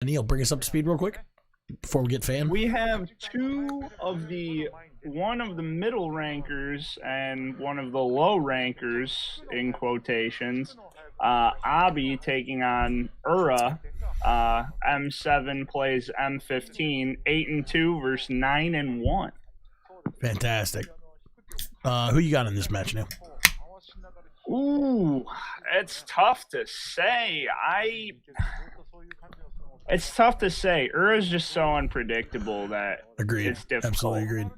Neil, bring us up to speed real quick before we get fan. We have one of the middle rankers and one of the low rankers, in quotations. Abi taking on Ura. M7 plays M15, 8-2 versus 9-1. Fantastic. Who you got in this match now? Ooh, it's tough to say. It's tough to say. Ura's just so unpredictable that it's difficult. Absolutely agreed.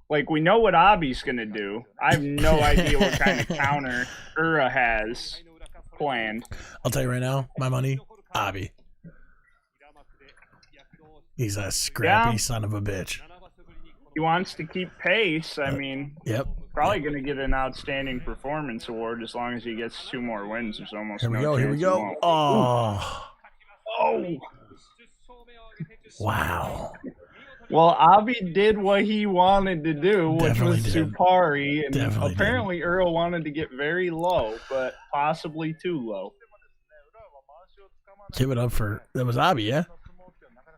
Like, we know what Abi's going to do. I have no idea what kind of counter Ura has planned. I'll tell you right now, my money, Abi. He's a scrappy son of a bitch. He wants to keep pace. I mean, probably going to get an outstanding performance award as long as he gets 2 more wins. There's almost Here we go. Oh. Oh. Wow. Well, Abi did what he wanted to do, which was Supari, and apparently Ura wanted to get very low, but possibly too low. Give it up for that was Abi, yeah?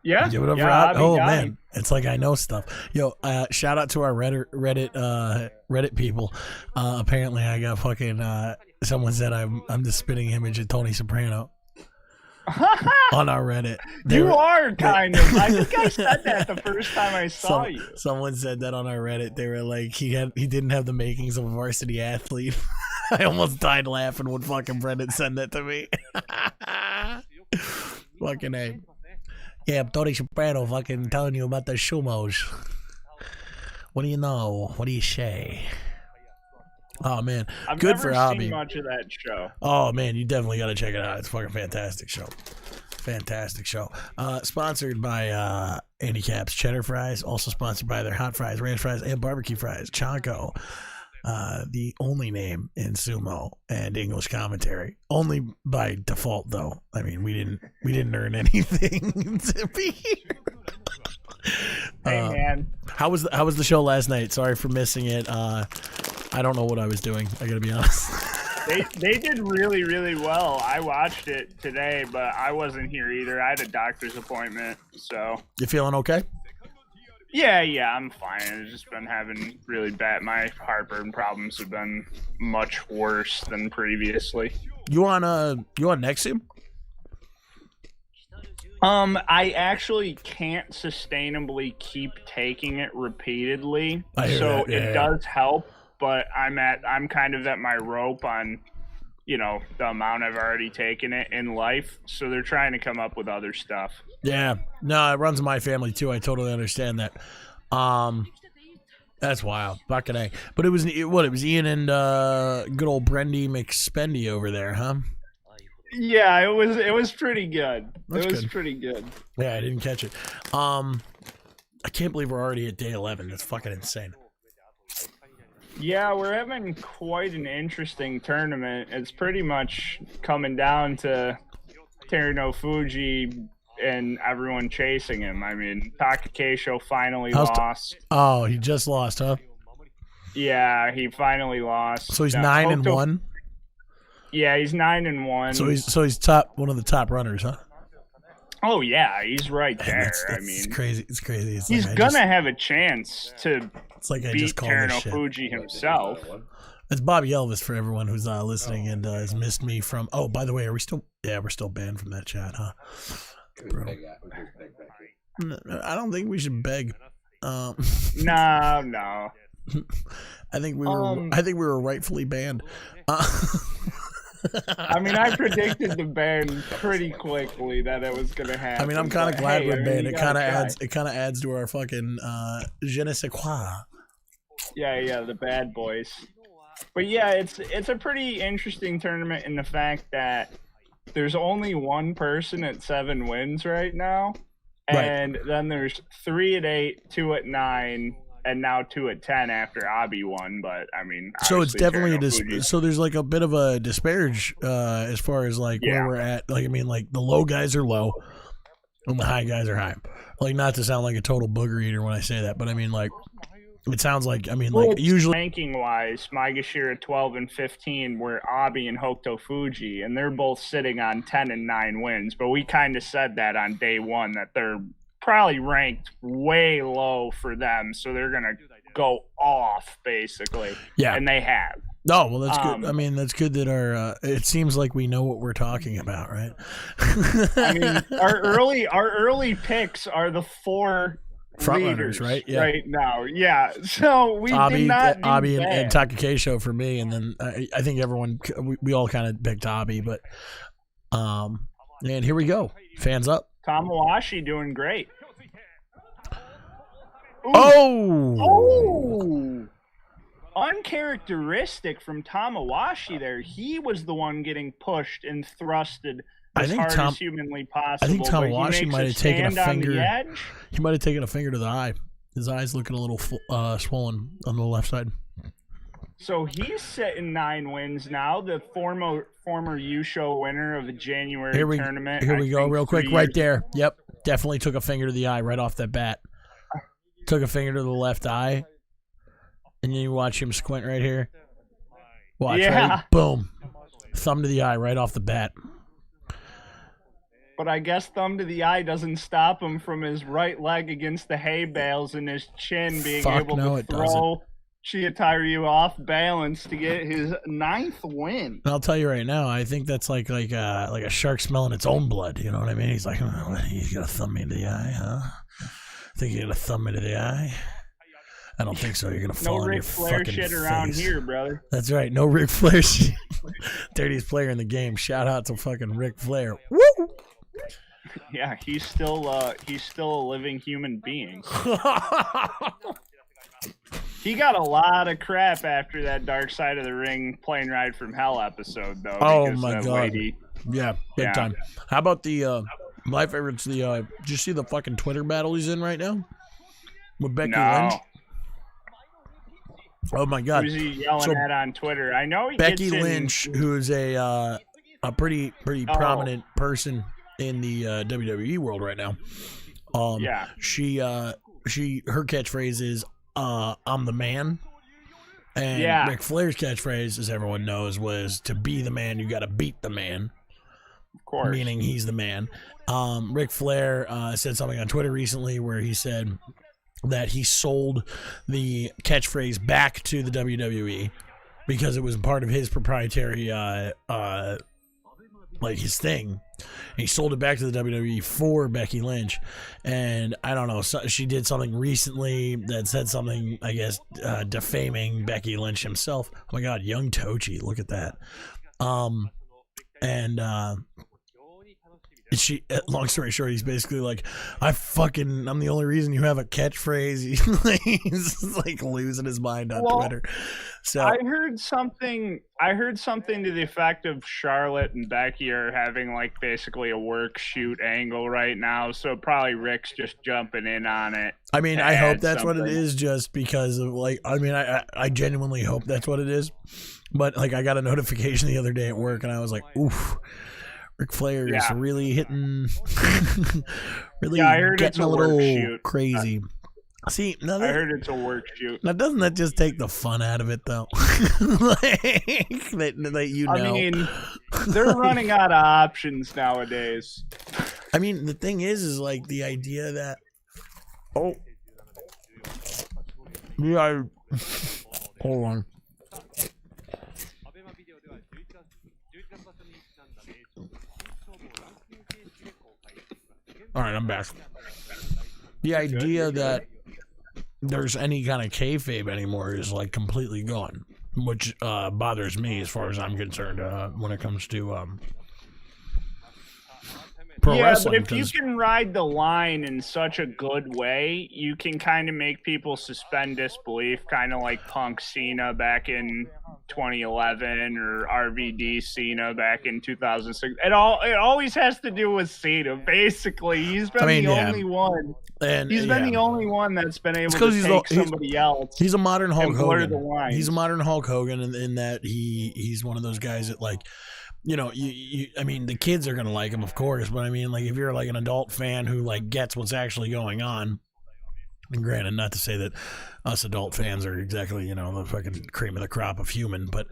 Yeah. Give it up for Abi. Oh man, it's like I know stuff. Yo, shout out to our Reddit people. Apparently I got fucking someone said I'm the spitting image of Tony Soprano. On our Reddit. You are kind of. I think I said that the first time I saw you. Someone said that on our Reddit. They were like, he didn't have the makings of a varsity athlete. I almost died laughing when fucking Brendan sent that to me. Fucking A. Yeah, I'm Tony Soprano fucking telling you about the Shumos. What do you know? What do you say? Oh man, good for Abi. I've never seen much of that show. Oh man, you definitely got to check it out. It's a fucking fantastic show. Fantastic show. Sponsored by Handicaps Cheddar Fries. Also sponsored by their hot fries, ranch fries, and barbecue fries. CHANKO. The only name in sumo and English commentary. Only by default, though. I mean, we didn't earn anything to be here. Hey man, how was the show last night? Sorry for missing it. I don't know what I was doing. I gotta be honest. They did really, really well. I watched it today, but I wasn't here either. I had a doctor's appointment, so. You feeling okay? Yeah, I'm fine. I've just been having really bad. My heartburn problems have been much worse than previously. You on Nexium? I actually can't sustainably keep taking it repeatedly, so it does help. But I'm kind of at my rope on, the amount I've already taken it in life. So they're trying to come up with other stuff. Yeah, no, it runs in my family too. I totally understand that. That's wild, fucking A. But it was Ian and good old Brendy McSpendy over there, huh? Yeah, it was pretty good. It was pretty good. Yeah, I didn't catch it. I can't believe we're already at day 11. That's fucking insane. Yeah, we're having quite an interesting tournament. It's pretty much coming down to Teruno Fuji and everyone chasing him. I mean, Takakeisho finally lost. Oh, he just lost, huh? Yeah, he finally lost. So he's 9-1. Yeah, he's 9-1. So he's one of the top runners, huh? Oh yeah, he's right there. It's crazy. It's crazy. He's gonna have a chance to. It's like I beat just called Teruno Fuji himself. It's Bobby Elvis for everyone who's listening and has missed me from. Oh, by the way, are we still? Yeah, we're still banned from that chat, huh? Bro. I don't think we should beg. No. I think we were rightfully banned. I mean, I predicted the ban pretty quickly that it was gonna happen. I mean, I'm kind of glad we're banned. It kind of adds to our fucking je ne sais quoi. Yeah, the bad boys. But yeah, it's a pretty interesting tournament in the fact that there's only one person at 7 wins right now, and then there's 3 at 8, 2 at 9. And now 2 at 10 after Abi won, but I mean, so it's definitely so there's like a bit of a disparage as far as like where we're at. Like I mean, like the low guys are low, and the high guys are high. Like not to sound like a total booger eater when I say that, but I mean like It sounds like, I mean, like usually ranking wise, Maegashira 12 and 15 were Abi and Hokuto Fuji, and they're both sitting on 10 and 9 wins. But we kind of said that on day one that they're probably ranked way low for them, so they're gonna go off basically. Yeah, and they have. Oh, well, that's good. I mean, that's good that our it seems like we know what we're talking about, right? I mean, our early picks are the 4 front runners, right? Yeah. Right now, yeah. So we did not do Abi and Takakeisho for me, and then I think everyone we all kind of picked Abi, but and here we go, fans up. Tamawashi doing great. Ooh. Oh, uncharacteristic from Tamawashi there. He was the one getting pushed and thrusted as hard as humanly possible. I think Tamawashi might have taken a finger. He might have taken a finger to the eye. His eye's looking a little swollen on the left side. So he's sitting 9 wins now. The former Yusho winner of the January tournament. Here we go, real quick, right there. Yep, definitely took a finger to the eye right off that bat. Took a finger to the left eye, and then you watch him squint right here. Watch, right? Boom, thumb to the eye right off the bat. But I guess thumb to the eye doesn't stop him from his right leg against the hay bales and his chin being able to throw Chiyotairyu off balance to get his 9th win. I'll tell you right now, I think that's like a shark smelling its own blood. You know what I mean? He's like, oh, he's gonna thumb me into the eye, huh? Think you're gonna thumb me to the eye? I don't think so. You're gonna fall on your fucking face. No Ric Flair shit around here, brother. That's right. No Ric Flair shit. Dirtiest player in the game. Shout out to fucking Ric Flair. Woo! Yeah, he's still a living human being. He got a lot of crap after that Dark Side of the Ring plane ride from hell episode, though. Oh my god! Yeah, big time. How about the my favorite's the? Did you see the fucking Twitter battle he's in right now with Becky Lynch? Oh my god! Who's he yelling at on Twitter? I know he Becky Lynch, who's a pretty prominent person in the WWE world right now. She her catchphrase is I'm the man. And Ric Flair's catchphrase, as everyone knows, was to be the man, you got to beat the man. Of course. Meaning he's the man. Ric Flair said something on Twitter recently where he said that he sold the catchphrase back to the WWE because it was part of his proprietary like his thing. And he sold it back to the WWE for Becky Lynch. And I don't know, she did something recently that said something, I guess, defaming Becky Lynch himself. Oh my god, young Tochi, look at that. She, long story short, he's basically like, I'm the only reason you have a catchphrase. He's like losing his mind on Twitter. So I heard something to the effect of Charlotte and Becky are having like basically a work shoot angle right now. So probably Rick's just jumping in on it. I mean, I hope that's what it is, just because of like, I mean, I genuinely hope that's what it is. But like, I got a notification the other day at work and I was like, oof. Ric Flair is really hitting, really getting a little crazy. See, I heard it's a work shoot. Now, doesn't that just take the fun out of it, though? that you know. I mean, they're running out of options nowadays. I mean, the thing is like the idea that, hold on. All right, I'm back. The idea that there's any kind of kayfabe anymore is like completely gone, which bothers me as far as I'm concerned when it comes to pro wrestling. But if you can ride the line in such a good way, you can kind of make people suspend disbelief, kind of like Punk Cena back in 2011 or RVD Cena back in 2006. It always has to do with Cena. Basically, he's been the only one. And he's been the only one that's been able to take somebody else. He's a modern Hulk Hogan. He's a modern Hulk Hogan in that he's one of those guys that like, you know, I mean, the kids are gonna like him, of course, but I mean, like, if you're like an adult fan who like gets what's actually going on, And granted, not to say that us adult fans are exactly, you know, the fucking cream of the crop of human, but,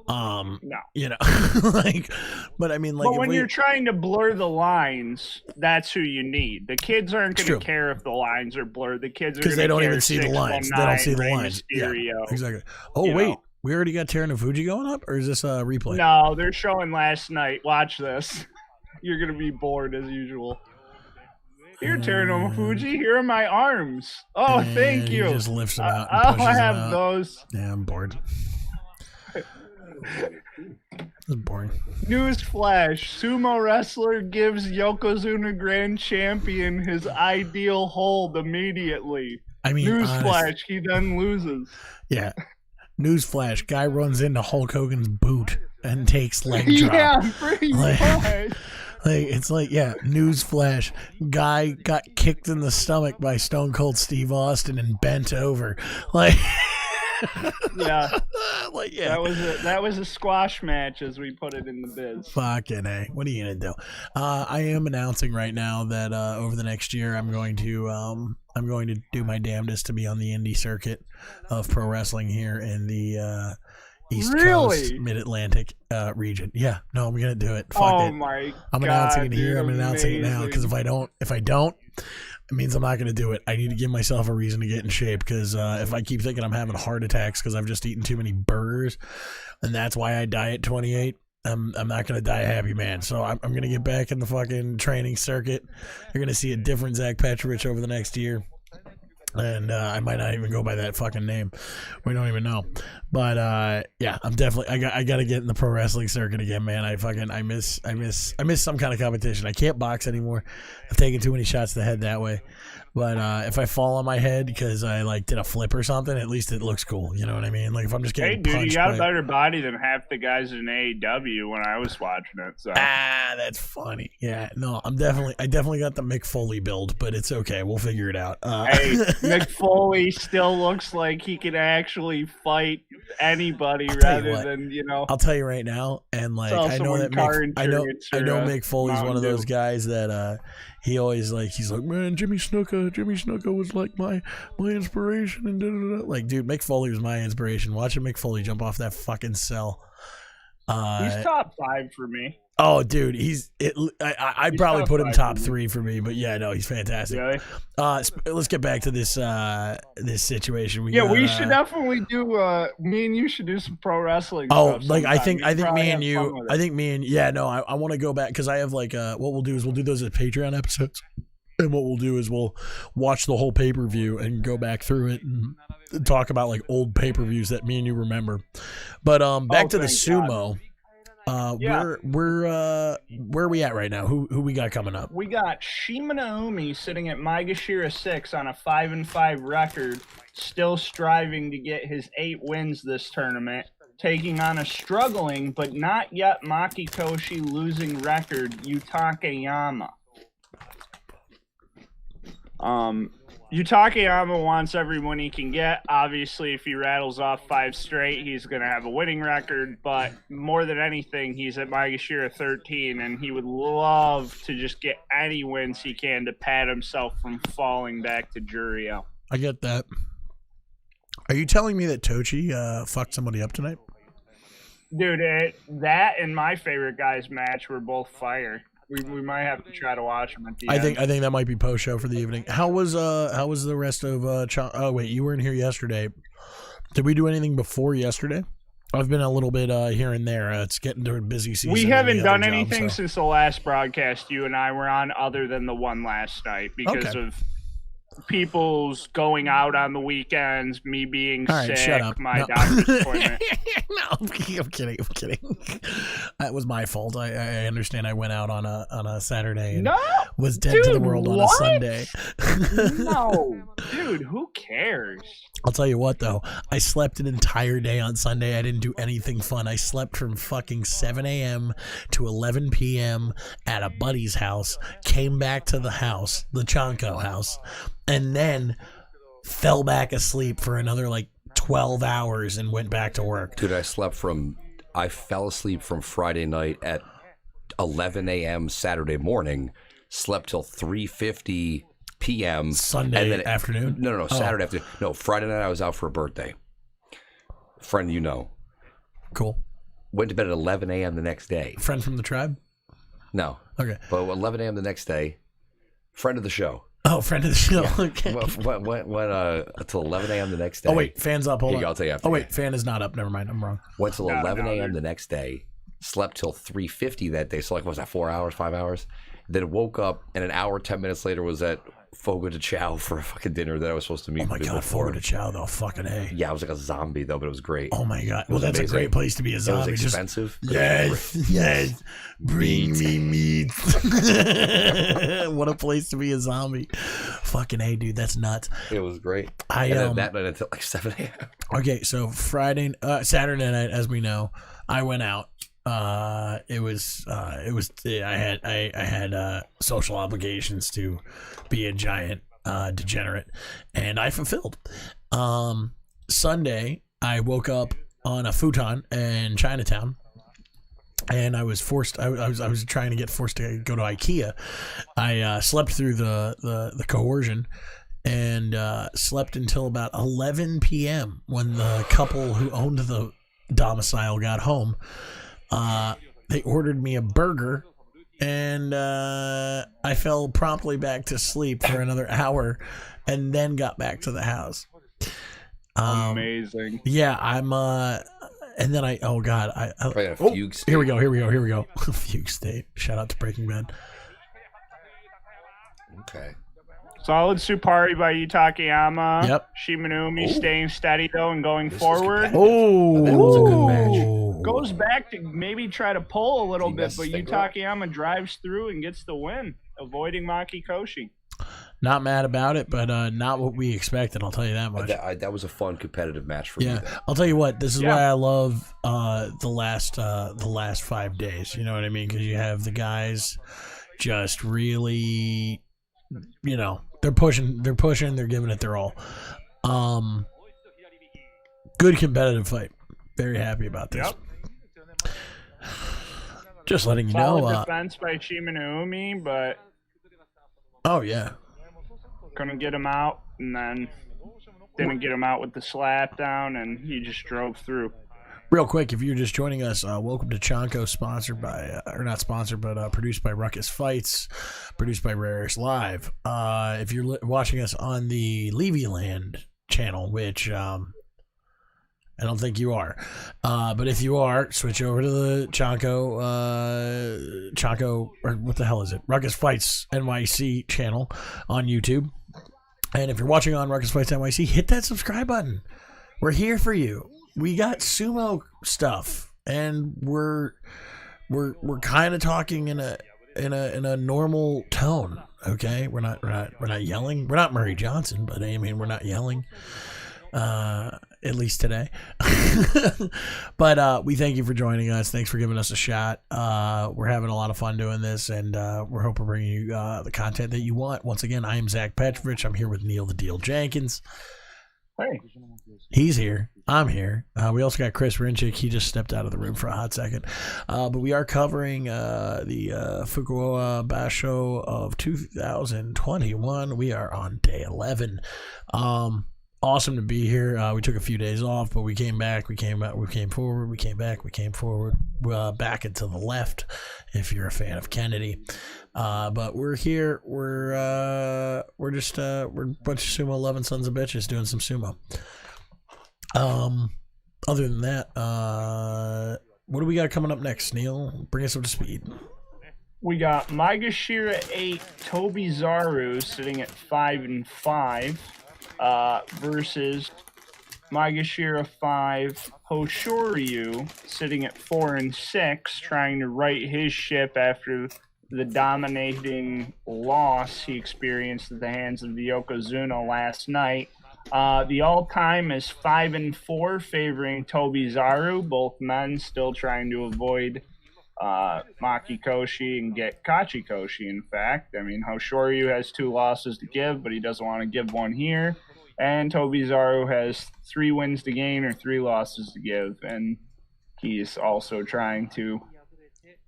No. you know, like, but I mean, like, But when you're trying to blur the lines, that's who you need. The kids aren't going to care if the lines are blurred. The kids are because they don't even see the 619, lines. They don't see the lines. Mysterio, Yeah, exactly. Oh, wait, we already got Teruno Fuji going up, or is this a replay? No, they're showing last night. Watch this. You're going to be bored as usual. Here, Teruno Fuji, here are my arms. Oh, and thank you. He just lifts them out. I'll have those. Yeah, I'm bored. This is boring. Newsflash: sumo wrestler gives Yokozuna Grand Champion his ideal hold immediately. I mean, newsflash: he then loses. Yeah. Newsflash: guy runs into Hulk Hogan's boot and takes leg drop. Yeah, pretty much. Like, it's like, yeah, newsflash, guy got kicked in the stomach by Stone Cold Steve Austin and bent over. Like, yeah. Like, yeah. That was a squash match, as we put it in the biz. Fucking A. What are you going to do? I am announcing right now that over the next year, I'm going to do my damnedest to be on the indie circuit of pro wrestling here in the East Coast, Mid-Atlantic region. Yeah, no, I'm gonna do it. Fuck it. My God, I'm announcing it here. I'm announcing it now because if I don't, it means I'm not gonna do it. I need to give myself a reason to get in shape because if I keep thinking I'm having heart attacks because I've just eaten too many burgers, and that's why I die at 28. I'm not gonna die a happy man. So I'm gonna get back in the fucking training circuit. You're gonna see a different Zach Petrovich over the next year. And I might not even go by that fucking name. We don't even know. But yeah, I'm definitely I got to get in the pro wrestling circuit again, man. I miss some kind of competition. I can't box anymore. I've taken too many shots to the head that way. But if I fall on my head because I like did a flip or something, at least it looks cool. You know what I mean? Like if I'm just getting punched. Hey, dude, you got a better body than half the guys in AEW when I was watching it. So that's funny. Yeah, no, I definitely got the Mick Foley build, but it's okay. We'll figure it out. Hey, Mick Foley still looks like he can actually fight anybody rather than, you know. I'll tell you right now, and like I know Mick Foley's one of those guys that he always he's like, man, Jimmy Snuka was like my inspiration and da-da-da. Like, dude, Mick Foley was my inspiration. Watching Mick Foley jump off that fucking cell. He's top 5 for me. Oh, dude, I'd probably put him top 3 for me, but yeah, no, he's fantastic. Really? Let's get back to this this situation. We should definitely do. Me and you should do some pro wrestling. Oh, like I think me and you. I want to go back because I have what we'll do is we'll do those as Patreon episodes, and what we'll do is we'll watch the whole pay-per-view and go back through it and talk about like old pay-per-views that me and you remember. But back to the sumo. Where are we at right now? Who we got coming up? We got Shima Naomi sitting at Maegashira 6 on a 5-5 record, still striving to get his 8 wins this tournament, taking on a struggling but not yet Makitoshi losing record, Yutaka Yama. Yutaka Yama wants every win he can get. Obviously, if he rattles off 5 straight, he's going to have a winning record. But more than anything, he's at Maegashira 13, and he would love to just get any wins he can to pad himself from falling back to Juryo. I get that. Are you telling me that Tochi fucked somebody up tonight? Dude, that and my favorite guy's match were both fire. We might have to try to watch them at the end. I think that might be post show for the evening. How was the rest of oh wait, you weren't here yesterday. Did we do anything before yesterday? I've been a little bit here and there. It's getting to a busy season. We haven't done anything since the last broadcast you and I were on, other than the one last night because of people's going out on the weekends, me being sick, shut up. My doctor's appointment. No, I'm kidding. That was my fault. I understand I went out on a Saturday and was dead to the world on a Sunday. No, dude, who cares? I'll tell you what, though. I slept an entire day on Sunday. I didn't do anything fun. I slept from fucking 7 a.m. to 11 p.m. at a buddy's house, came back to the house, the CHANKO house, and then fell back asleep for another 12 hours and went back to work. Dude, I fell asleep from Friday night at 11 a.m. Saturday morning, slept till 3:50 p.m. Sunday and then, afternoon? No, Saturday afternoon. No, Friday night I was out for a birthday. Friend you know. Cool. Went to bed at 11 a.m. the next day. Friend from the tribe? No. Okay. But 11 a.m. the next day, friend of the show. Oh, friend of the show. Yeah. Okay. Went until 11 a.m. the next day. Oh, wait. Fan's up. Hold on. I'll tell you after. Oh, wait. Fan is not up. Never mind. I'm wrong. Went till 11 a.m. the next day. Slept till 3:50 that day. So, like, what was that, 4 hours, 5 hours? Then woke up, and an hour, 10 minutes later was at Fogo de Chao for a fucking dinner that I was supposed to meet. Oh, my God. Fogo de Chao, though. Fucking A. Yeah, I was like a zombie, though, but it was great. Oh, my God. Well, that's amazing. A great place to be a zombie. It was expensive. Yes. Bring me meat. What a place to be a zombie. Fucking A, dude. That's nuts. It was great. And then that night until like 7 a.m. Okay, so Saturday night, as we know, I went out. I had social obligations to be a giant degenerate, and I fulfilled. Sunday, I woke up on a futon in Chinatown, and I was forced. I was trying to get forced to go to IKEA. I slept through the coercion, and slept until about 11 p.m. when the couple who owned the domicile got home. They ordered me a burger, and I fell promptly back to sleep for another hour, and then got back to the house. Amazing. Yeah, I'm. And then oh God, a fugue state. Here we go. Fugue state. Shout out to Breaking Bad. Okay. Solid Supari by Yutakayama. Yep. Shimanumi staying steady though and going forward. Oh, that was a good match. Goes back to maybe try to pull a little He bit, but Yutakayama up. drives through and gets the win, avoiding Maki Koshi. Not mad about it, but not what we expected. I'll tell you that much. That was a fun competitive match for me. Yeah, I'll tell you what. This is why I love the last 5 days. You know what I mean? Because you have the guys just really, they're pushing, they're giving it their all. Good competitive fight. Very happy about this. Yep. Just letting you Solid know. Defense by Shimanumi, but oh yeah, couldn't get him out, and then didn't get him out with the slap down, and he just drove through. Real quick, if you're just joining us, welcome to CHANKO, sponsored by, or not sponsored, but produced by Ruckus Fights, produced by Rare's Live. If you're watching us on the Levy Land channel, which I don't think you are, but if you are, switch over to the CHANKO, or what the hell is it? Ruckus Fights NYC channel on YouTube. And if you're watching on Ruckus Fights NYC, hit that subscribe button. We're here for you. We got sumo stuff, and we're kind of talking in a normal tone. Okay, we're not yelling. We're not Murray Johnson, but I mean we're not yelling. At least today. But we thank you for joining us. Thanks for giving us a shot. We're having a lot of fun doing this, and we're hoping we're bringing you the content that you want. Once again, I am Zach Petrovich. I'm here with Neil the Deal Jenkins. Hey. He's here. I'm here. We also got Chris Rinchick. He just stepped out of the room for a hot second. But we are covering the Kyushu Basho of 2021. We are on day 11. Awesome to be here. We took a few days off, but we came back. We came forward. We came back. We came forward. Back and to the left, if you're a fan of Kennedy. But we're here. We're a bunch of sumo loving sons of bitches doing some sumo. Other than that, what do we got coming up next, Neil? Bring us up to speed. We got Maegashira 8 Tobizaru sitting at 5-5 versus Maegashira 5 Hoshoryu sitting at 4-6, trying to right his ship after the dominating loss he experienced at the hands of the Yokozuna last night. The all-time is 5-4, favoring Tobizaru. Both men still trying to avoid Maki Koshi and get Kachi Koshi, in fact. I mean, Hoshoryu has 2 losses to give, but he doesn't want to give one here. And Tobizaru has 3 wins to gain or 3 losses to give, and he's also trying to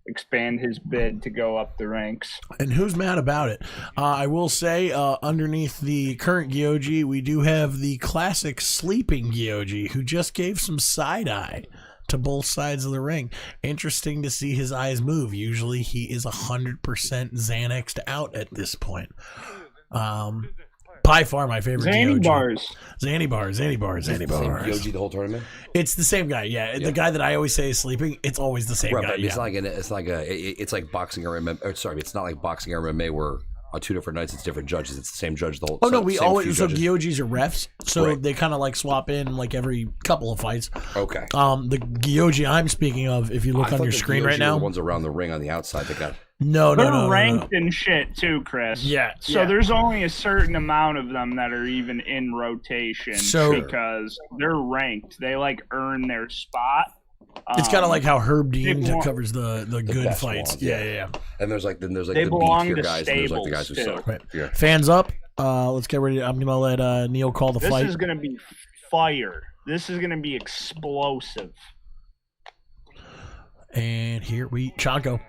expand his bid to go up the ranks. And who's mad about it? I will say, underneath the current Gyoji, we do have the classic sleeping Gyoji, who just gave some side eye to both sides of the ring. Interesting to see his eyes move. Usually he is 100% Xanaxed out at this point. By far my favorite Zanny Gyoji. bars. Zanny bars. Same Gyoji the whole tournament. It's the same guy, yeah. The guy that I always say is sleeping. It's always the same Right, guy. but it's like boxing or MMA. Or sorry, it's not like boxing or MMA where on 2 different nights it's different judges. It's the same judge the whole. Oh no, we always Gyojis are refs, so they kind of like swap in like every couple of fights. Okay. The Gyoji I'm speaking of, if you look on your screen right now, the ones around the ring on the outside that got. They're ranked in shit too, Chris. Yeah. So there's only a certain amount of them that are even in rotation because they're ranked. They like earn their spot. It's kind of like how Herb Dean covers the good fights. Ones, yeah. And there's like they the belong B-tier to guys, and there's like the guys who stables, suck. Right. Yeah. Fans up. Let's get ready. I'm gonna let Neil call the fight. This is gonna be fire. This is gonna be explosive. And here CHANKO.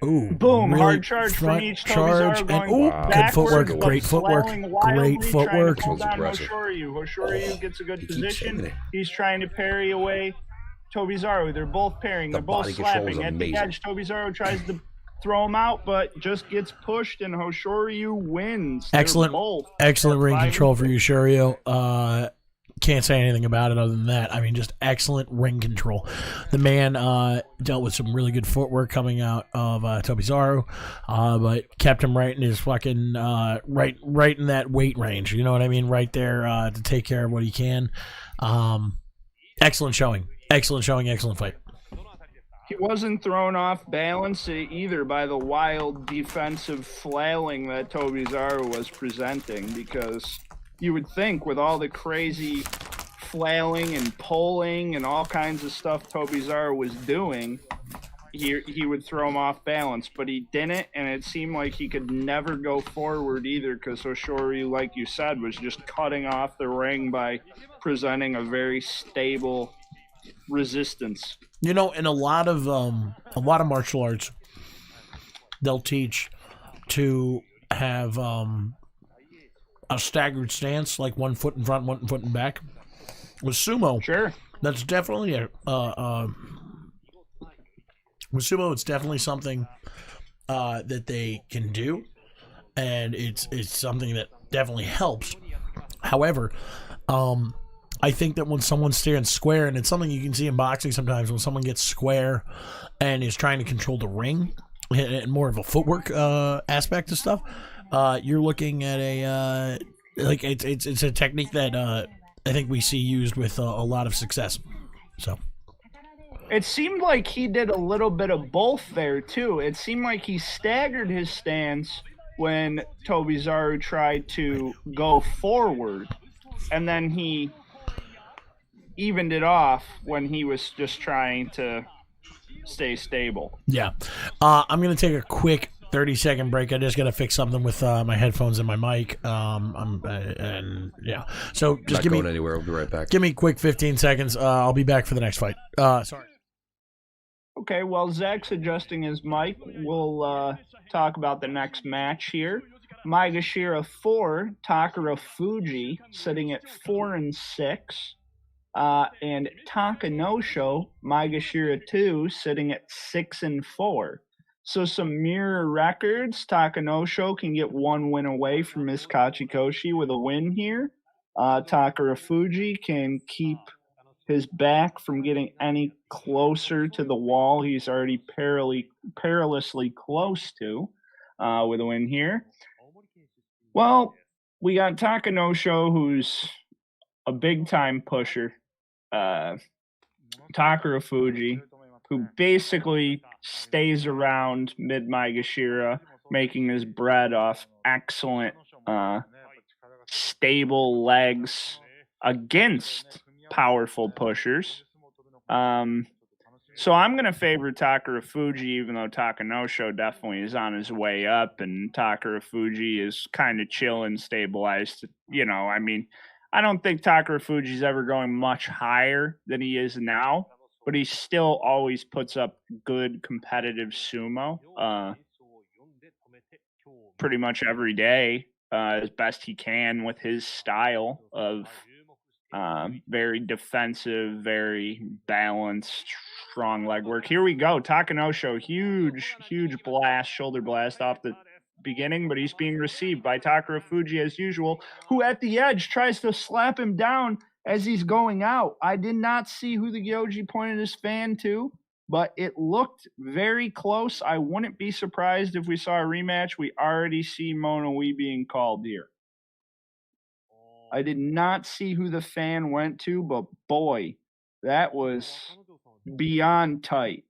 Ooh, boom! Really hard charge from each charge, Tobizaru going good footwork, backwards, great footwork, wildly, great footwork. Trying to pull down Aggressive. Hoshoryu gets a good position. saying it. He's trying to parry away Tobizaru. They're both parrying. The They're both body control is slapping. At the amazing. edge, Tobizaru tries to throw him out, but just gets pushed, and Hoshoryu wins. They're Excellent both ring at control for 5-2. you, Shurio. Can't say anything about it other than that. I mean, just excellent ring control. The man dealt with some really good footwork coming out of Tobizaru, but kept him right in his fucking right in that weight range. You know what I mean? Right there to take care of what he can. Excellent showing. Excellent fight. He wasn't thrown off balance either by the wild defensive flailing that Tobizaru was presenting, because you would think with all the crazy flailing and pulling and all kinds of stuff Tobizaru was doing, he would throw him off balance, but he didn't, and it seemed like he could never go forward either, because Hoshoryu, like you said, was just cutting off the ring by presenting a very stable resistance. You know, in a lot of martial arts, they'll teach to have a staggered stance, like 1 foot in front, 1 foot in back. With sumo, Sure. that's definitely with sumo, it's definitely something that they can do, and it's something that definitely helps. However, I think that when someone stands square, and it's something you can see in boxing sometimes, when someone gets square and is trying to control the ring and more of a footwork aspect of stuff, you're looking at a it's a technique that I think we see used with a lot of success. So it seemed like he did a little bit of both there too. It seemed like he staggered his stance when Tobizaru tried to go forward, and then he evened it off when he was just trying to stay stable. yeah, I'm gonna take a quick 30-second break. I just gotta fix something with my headphones and my mic. So just Not give going me anywhere. We'll be right back. give me a quick 15 seconds. I'll be back for the next fight. Sorry. Okay, while Zach's adjusting his mic, we'll talk about the next match here. Maegashira 4, Takara Fuji, sitting at 4-6. And Takanosho, Maegashira 2, sitting at 6-4. So some mirror records. Takanosho can get 1 win away from Miss Kachikoshi with a win here. Takara Fuji can keep his back from getting any closer to the wall he's already perilously close to with a win here. Well, we got Takanosho, who's a big-time pusher. Takara Fuji, who basically stays around mid-Maegashira, making his bread off excellent, stable legs against powerful pushers. So I'm going to favor Takara Fuji, even though Takanosho definitely is on his way up, and Takara Fuji is kind of chill and stabilized. You know, I mean, I don't think Takara Fuji's ever going much higher than he is now, but he still always puts up good competitive sumo. Pretty much every day, as best he can with his style of very defensive, very balanced, strong leg work. Here we go. Takanosho, huge blast, shoulder blast off the beginning, but he's being received by Takarafuji as usual, who at the edge tries to slap him down as he's going out. I did not see who the Gyoji pointed his fan to, but it looked very close. I wouldn't be surprised if we saw a rematch. We already see Mona Wee being called here. I did not see who the fan went to, but boy, that was beyond tight.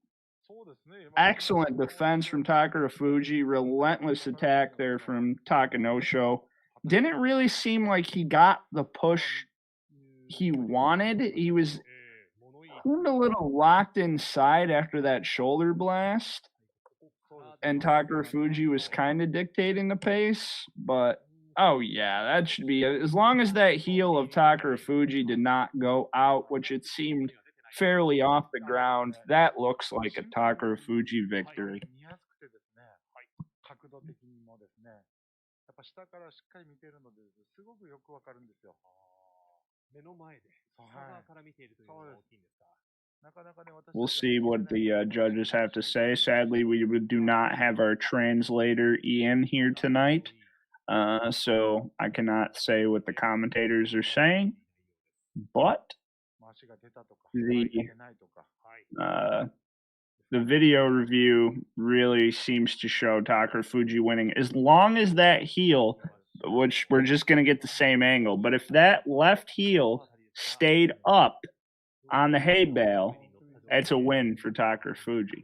Excellent defense from Takarafuji. Relentless attack there from Takanosho. Didn't really seem like he got the push he wanted. He was a little locked inside after that shoulder blast, and Takarafuji was kind of dictating the pace, but oh yeah, that should be, as long as that heel of Takarafuji did not go out, which it seemed fairly off the ground, that looks like a Takarafuji victory. We'll see what the judges have to say. Sadly, we do not have our translator Ian here tonight, so I cannot say what the commentators are saying, but the video review really seems to show Takarafuji winning, as long as that heel, which we're just going to get the same angle, but if that left heel stayed up on the hay bale, it's a win for Takarafuji.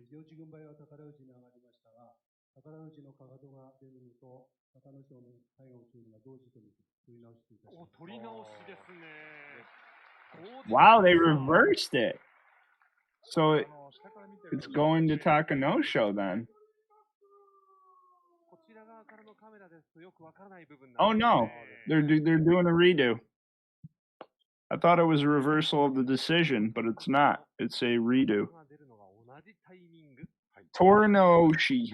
Wow, they reversed it. So it's going to Takanosho then. Oh no, they're doing a redo. I thought it was a reversal of the decision, but it's not. It's a redo. Torinoshi.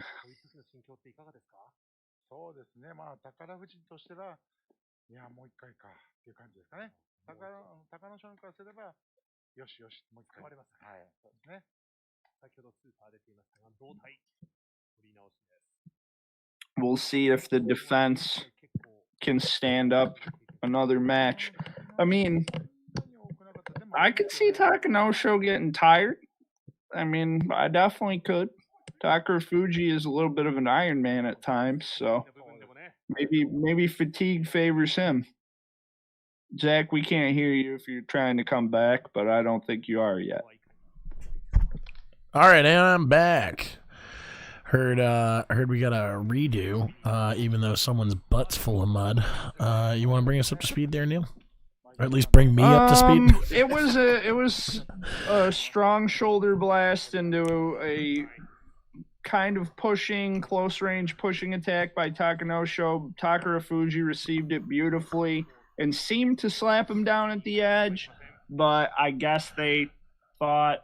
そうですね。まあ宝富士としては、いやもう一回かっていう感じですかね。高野翔からすれば、よしよしもう一回。はい、そうですね。先ほどスーパー出ていましたが、同体取り直しです。We'll see if the defense can stand up another match. I mean, I could see Takanosho getting tired. I mean, I definitely could. Takarafuji is a little bit of an Iron Man at times, so maybe fatigue favors him. Zach, we can't hear you if you're trying to come back, but I don't think you are yet. All right, and I'm back. Heard we got a redo, even though someone's butt's full of mud. You want to bring us up to speed there, Neil? Or at least bring me up to speed? It was a strong shoulder blast into a kind of close range pushing attack by Takanosho. Takarafuji received it beautifully and seemed to slap him down at the edge, but I guess they thought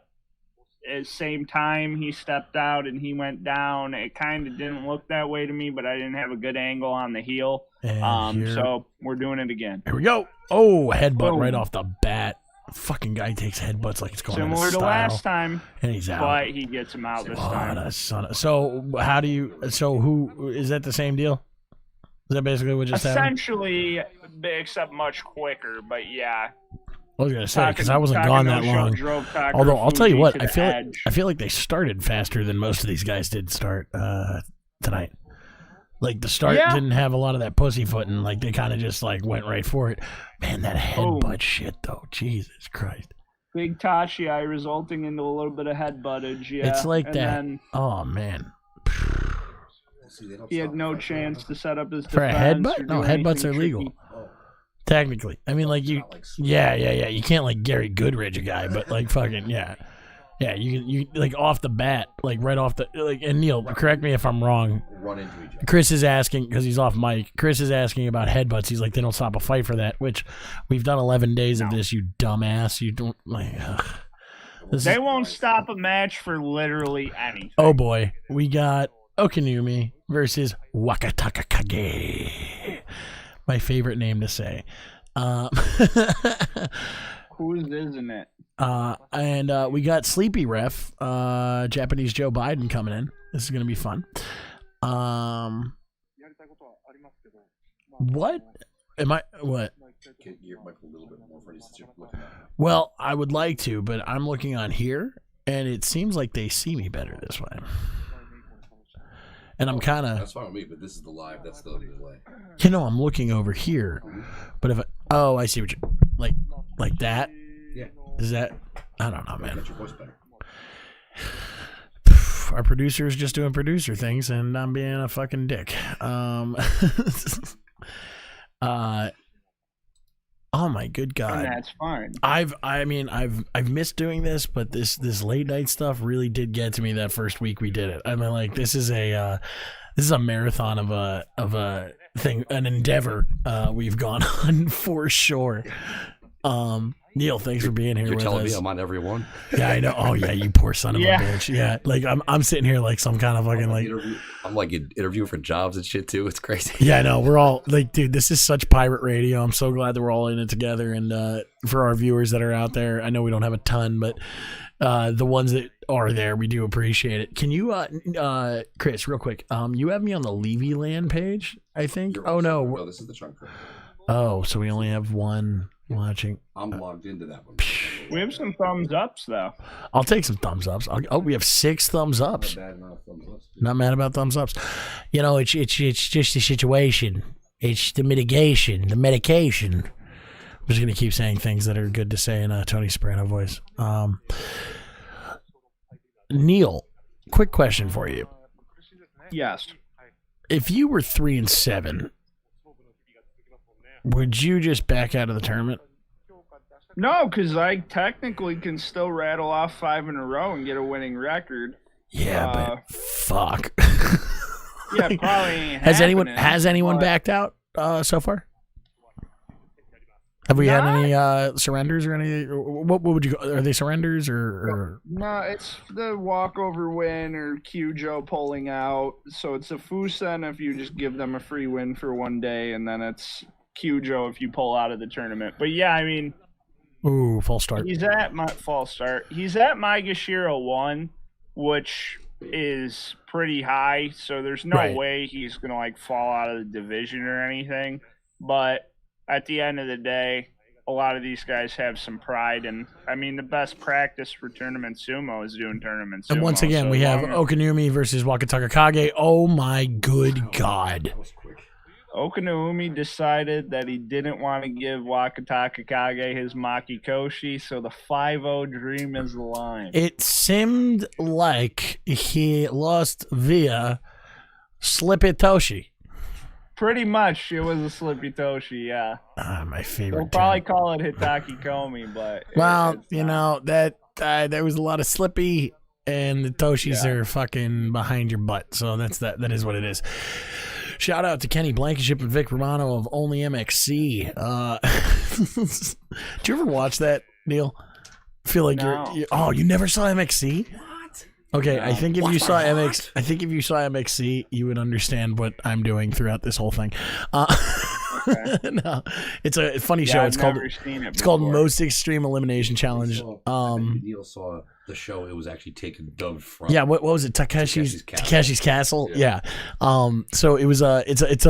at the same time he stepped out and he went down. It kind of didn't look that way to me, but I didn't have a good angle on the heel. So we're doing it again. Here we go. Oh, headbutt right off the bat. Fucking guy takes headbutts like it's going out of style. Similar to last time, and he's out. But he gets him out this time. So how do you? So who is that? The same deal? Is that basically what just happened? Essentially, except much quicker. But yeah. I was gonna say because I wasn't gone that long. Although I'll tell you what, I feel like they started faster than most of these guys did start tonight. Like the start didn't have a lot of that pussyfooting. Like they kind of just like went right for it. Man, that headbutt shit though. Jesus Christ. Big Tachi resulting into a little bit of headbuttage. Yeah, it's like that. Oh man. He had no chance to set up his defense. For a headbutt? No, headbutts are legal. Technically, I mean, like you, yeah. You can't like Gary Goodridge a guy, but like fucking yeah. You like off the bat, like right off the like. And Neil, correct me if I'm wrong. Run into each other. Chris is asking because he's off mic. Chris is asking about headbutts. He's like, they don't stop a fight for that. Which we've done 11 days of this. You dumbass. You don't like. They won't stop a match for literally anything. Oh boy, we got Okanumi versus Wakatakakage. My favorite name to say. Who's isn't it? And we got Sleepy Ref, Japanese Joe Biden coming in. This is gonna be fun. What? Am I what? Well, I would like to, but I'm looking on here, and it seems like they see me better this way. And I'm kind of. That's fine with me, but this is the live. That's the delay. You know, I'm looking over here, but if I see what you like that. Yeah. Is that? I don't know, man. Get your voice better. Our producer is just doing producer things, and I'm being a fucking dick. Oh my good God. And that's fine. I've missed doing this, but this late night stuff really did get to me that first week we did it. I mean, like, this is a marathon of a thing, an endeavor we've gone on for sure. Neil, thanks for being here with us. You're telling me I'm on every one? Yeah, I know. Oh yeah, you poor son of a bitch. Yeah, like I'm sitting here like some kind of fucking like. I'm like interviewing for jobs and shit too. It's crazy. Yeah, I know. We're all like, dude, this is such pirate radio. I'm so glad that we're all in it together. And for our viewers that are out there, I know we don't have a ton, but the ones that are there, we do appreciate it. Can you, Chris, real quick? You have me on the Levy Land page, I think. Oh no, no, this is the CHANKO. Oh, so we only have one watching. I'm logged into that one. We have some thumbs ups though. I'll take some thumbs ups. We have 6 thumbs ups. Not mad about thumbs ups. You know, it's just the situation. It's the mitigation, the medication. I'm just gonna keep saying things that are good to say in a Tony Soprano voice. Neil, quick question for you. Yes. If you were 3-7, would you just back out of the tournament? No, because I technically can still rattle off 5 in a row and get a winning record. Yeah, but fuck. Yeah, probably ain't Has anyone happening, backed out so far? Have we had any surrenders or any? What would you? Are they surrenders or? No, it's the walkover win or Kyujo pulling out. So it's a Fusen if you just give them a free win for one day, and then it's Kyujo if you pull out of the tournament. But yeah, I mean, ooh, false start. He's at my false start. He's at Maegashira 1, which is pretty high. So there's no way he's gonna like fall out of the division or anything. But at the end of the day, a lot of these guys have some pride, and I mean, the best practice for tournament sumo is doing tournament sumo. And once again, so we have Okanumi versus Wakatakakage. Oh my good God. Okanumi decided that he didn't want to give Wakatakakage his Makikoshi, so the 5-0 dream is the line. It seemed like he lost via Slipitoshi. Pretty much, it was a Slippy Toshi, yeah. My favorite. We'll probably call it Hitaki Komi, but well, you know that there was a lot of Slippy, and the Toshis are fucking behind your butt. So that is what it is. Shout out to Kenny Blankenship and Vic Romano of Only MXC. Did you ever watch that, Neil? I feel like you never saw MXC? Okay, I think if you saw MXC, you would understand what I'm doing throughout this whole thing. No, it's a funny show. It's called Most Extreme Elimination Challenge. Neil saw the show. It was actually taken dubbed from. Yeah, what was it? Takeshi's Castle. Yeah. So it was it's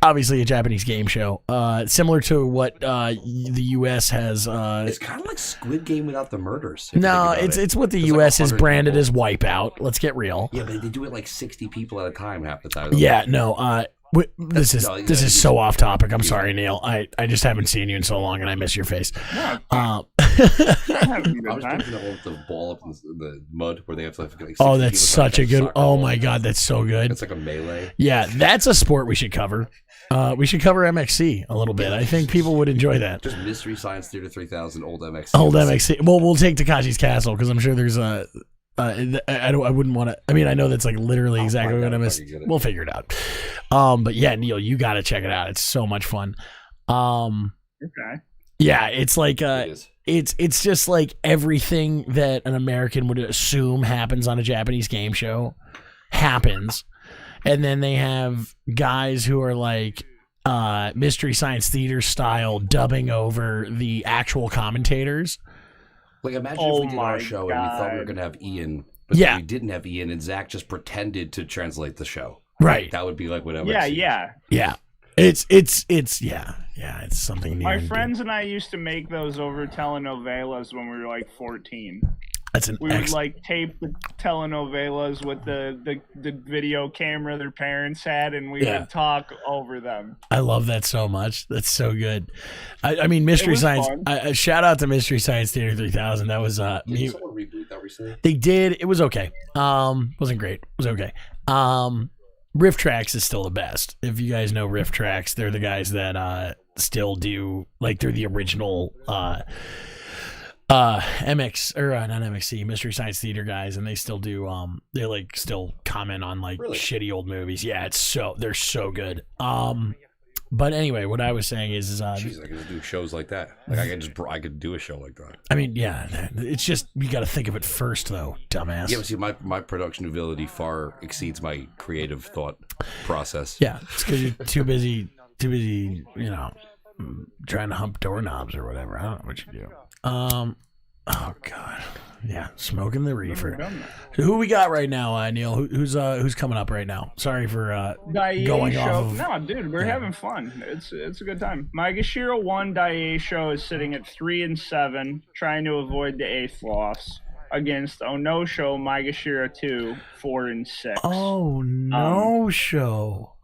obviously a Japanese game show, similar to what the U.S. has. It's kind of like Squid Game without the murders. No, it's what the U.S. has branded as Wipeout. Let's get real. Yeah, but they do it like 60 people at a time half the time. Yeah, no. This is so off topic. I'm sorry, Neil. I just haven't seen you in so long, and I miss your face. I was thinking of the ball up in the mud where they have to like. Oh, that's such a good. Oh my God, that's so good. It's like a melee. Yeah, that's a sport we should cover. We should cover MXC a little bit. I think people would enjoy that. Just Mystery Science Theater 3000, old MXC. Old MXC. Well, we'll take Takeshi's Castle because I'm sure there's a. I wouldn't want to. I mean, I know that's like literally exactly what I missed. We'll figure it out. But yeah, Neil, you got to check it out. It's so much fun. Okay. Yeah, it's like it's just like everything that an American would assume happens on a Japanese game show happens. And then they have guys who are like Mystery Science Theater style dubbing over the actual commentators. Like, imagine if we did our show and we thought we were going to have Ian, but then we didn't have Ian, and Zach just pretended to translate the show. Right. That would be like whatever. Yeah. It's something new. My friends and I used to make those over telenovelas when we were like 14. We would like tape the telenovelas with the video camera their parents had, and we would talk over them. I love that so much. That's so good. I mean, Mystery Science. Shout out to Mystery Science Theater 3000. That was Did someone reboot that recently? They did. It was okay. Wasn't great. It was okay. Riff Tracks is still the best. If you guys know Riff Tracks, they're the guys that still do, like, they're the original MX or not MXC, Mystery Science Theater guys, and they still do they like still comment on like shitty old movies. Yeah, they're so good. But anyway, what I was saying is jeez, I could do shows like that. Like I could do a show like that. I mean, yeah, it's just you got to think of it first, though, dumbass. Yeah, but see, my production ability far exceeds my creative thought process. Yeah, it's because you're too busy, you know, trying to hump doorknobs or whatever. I don't know what you do. Oh god, yeah, smoking the reefer. So who we got right now, Neil? Who's coming up right now? Sorry for going off. No, dude, we're having fun. It's a good time. Maegashira 1 Daisho is sitting at 3-7, trying to avoid the 8th loss against Onosho Maegashira 2 4-6. Oh no, show.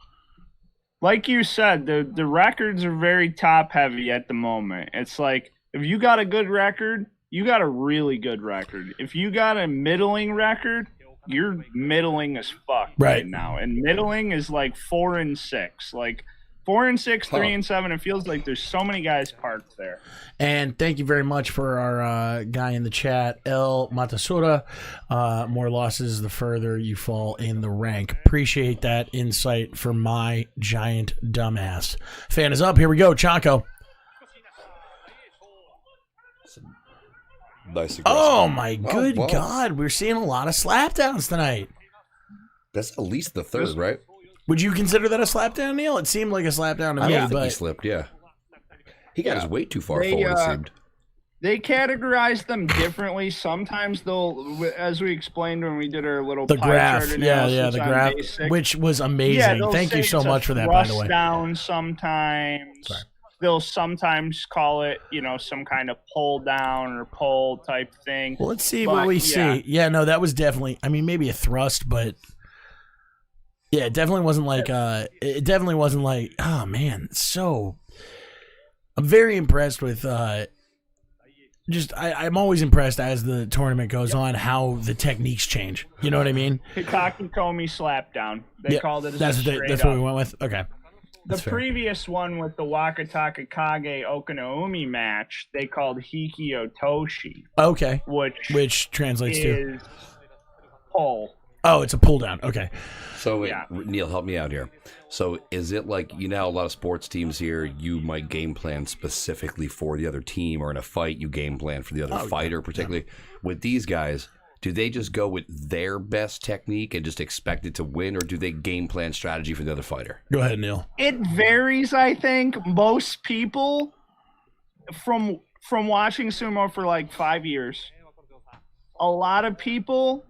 Like you said, the records are very top heavy at the moment. It's like if you got a good record, you got a really good record. If you got a middling record, you're middling as fuck right now. And middling is like 4-6. Like 4-6, 3-7. It feels like there's so many guys parked there. And thank you very much for our guy in the chat, El Matasura. More losses the further you fall in the rank. Appreciate that insight for my giant dumbass. Fan is up. Here we go. Chanko. Nice. Oh my good God, we're seeing a lot of slapdowns tonight. That's at least the third, right? Would you consider that a slapdown, Neil? It seemed like a slapdown to me. I think he slipped. Yeah, he got his weight too far forward. It seemed. They categorize them differently. Sometimes they'll, as we explained when we did our little the pie graph, chart the graph, which was amazing. Thank you so much for that, by the way. Down sometimes. Sorry. They'll sometimes call it, you know, some kind of pull down or pull type thing. Well, let's see what we see. Yeah, no, that was definitely, I mean, maybe a thrust, but yeah, it definitely wasn't like, oh man, so I'm very impressed with, I'm always impressed as the tournament goes on how the techniques change. You know what I mean? Hitaki Komi slapdown. They called it that's what we went with? Okay. That's the previous one with the Wakataka Kage Okinaumi match, they called Hiki Otoshi. Okay. Which translates to pull. Oh, it's a pull down. Okay. So, Neil, help me out here. So, is it like, you know, how a lot of sports teams here, you might game plan specifically for the other team, or in a fight, you game plan for the other fighter, particularly with these guys? Do they just go with their best technique and just expect it to win, or do they game plan strategy for the other fighter? Go ahead, Neil. It varies, I think. Most people, from watching sumo for like 5 years, a lot of people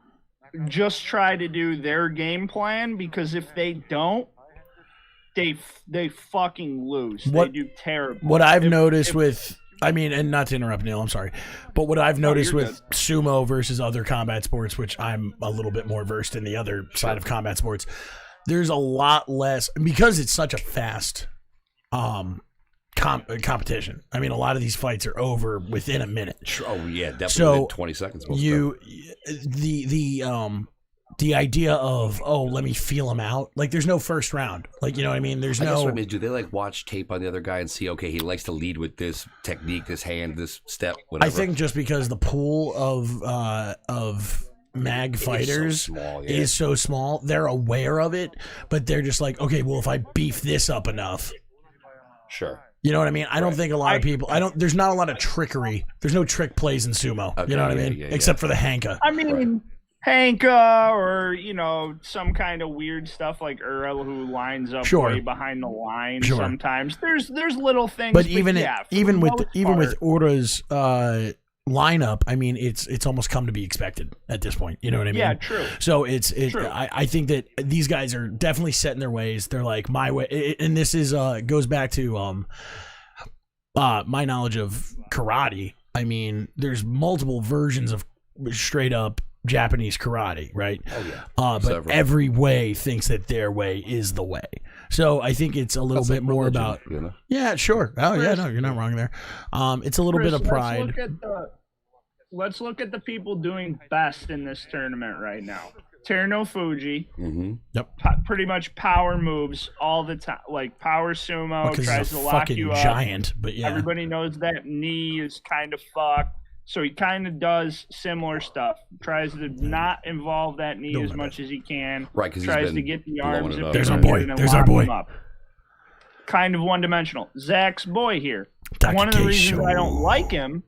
just try to do their game plan, because if they don't, they fucking lose. They do terrible. What I've noticed with... I mean, and not to interrupt, Neil, I'm sorry. But what I've noticed with sumo versus other combat sports, which I'm a little bit more versed in the other side of combat sports, there's a lot less, because it's such a fast competition. I mean, a lot of these fights are over within a minute. Oh, yeah, definitely within 20 seconds. The idea of, let me feel him out. Like, there's no first round. Like, you know what I mean? There's no... Guess what I mean, do they, like, watch tape on the other guy and see, okay, he likes to lead with this technique, this hand, this step, whatever? I think just because the pool of mag fighters is so small, they're aware of it, but they're just like, okay, well, if I beef this up enough... Sure. You know what I mean? I don't think a lot of people. There's not a lot of trickery. There's no trick plays in sumo. Okay, you know what I mean? Except for the Hanka. I mean, Hanka or, some kind of weird stuff like Earl who lines up way behind the line sometimes. There's little things. But even with Ura's lineup, I mean, it's almost come to be expected at this point. You know what I mean? Yeah, true. So I think that these guys are definitely set in their ways. They're like my way, and this is goes back to my knowledge of karate. I mean, there's multiple versions of straight up Japanese karate, right? Oh yeah. But Several. every way thinks that their way is the way. So I think it's a little bit more religion, about Yeah, sure. Oh yeah, no, you're not wrong there. It's a little bit of pride. Let's look at the people doing best in this tournament right now. Teruno Fuji. Mm-hmm. Yep. Pretty much power moves all the time, like power sumo, tries to lock you up. Giant, but yeah. Everybody knows that knee is kind of fucked. So he kind of does similar stuff. Tries to not involve that knee as much as he can. Right, because tries to get the arms. There's our boy. There's our boy. Kind of one-dimensional. Zach's boy here. One of the reasons I don't like him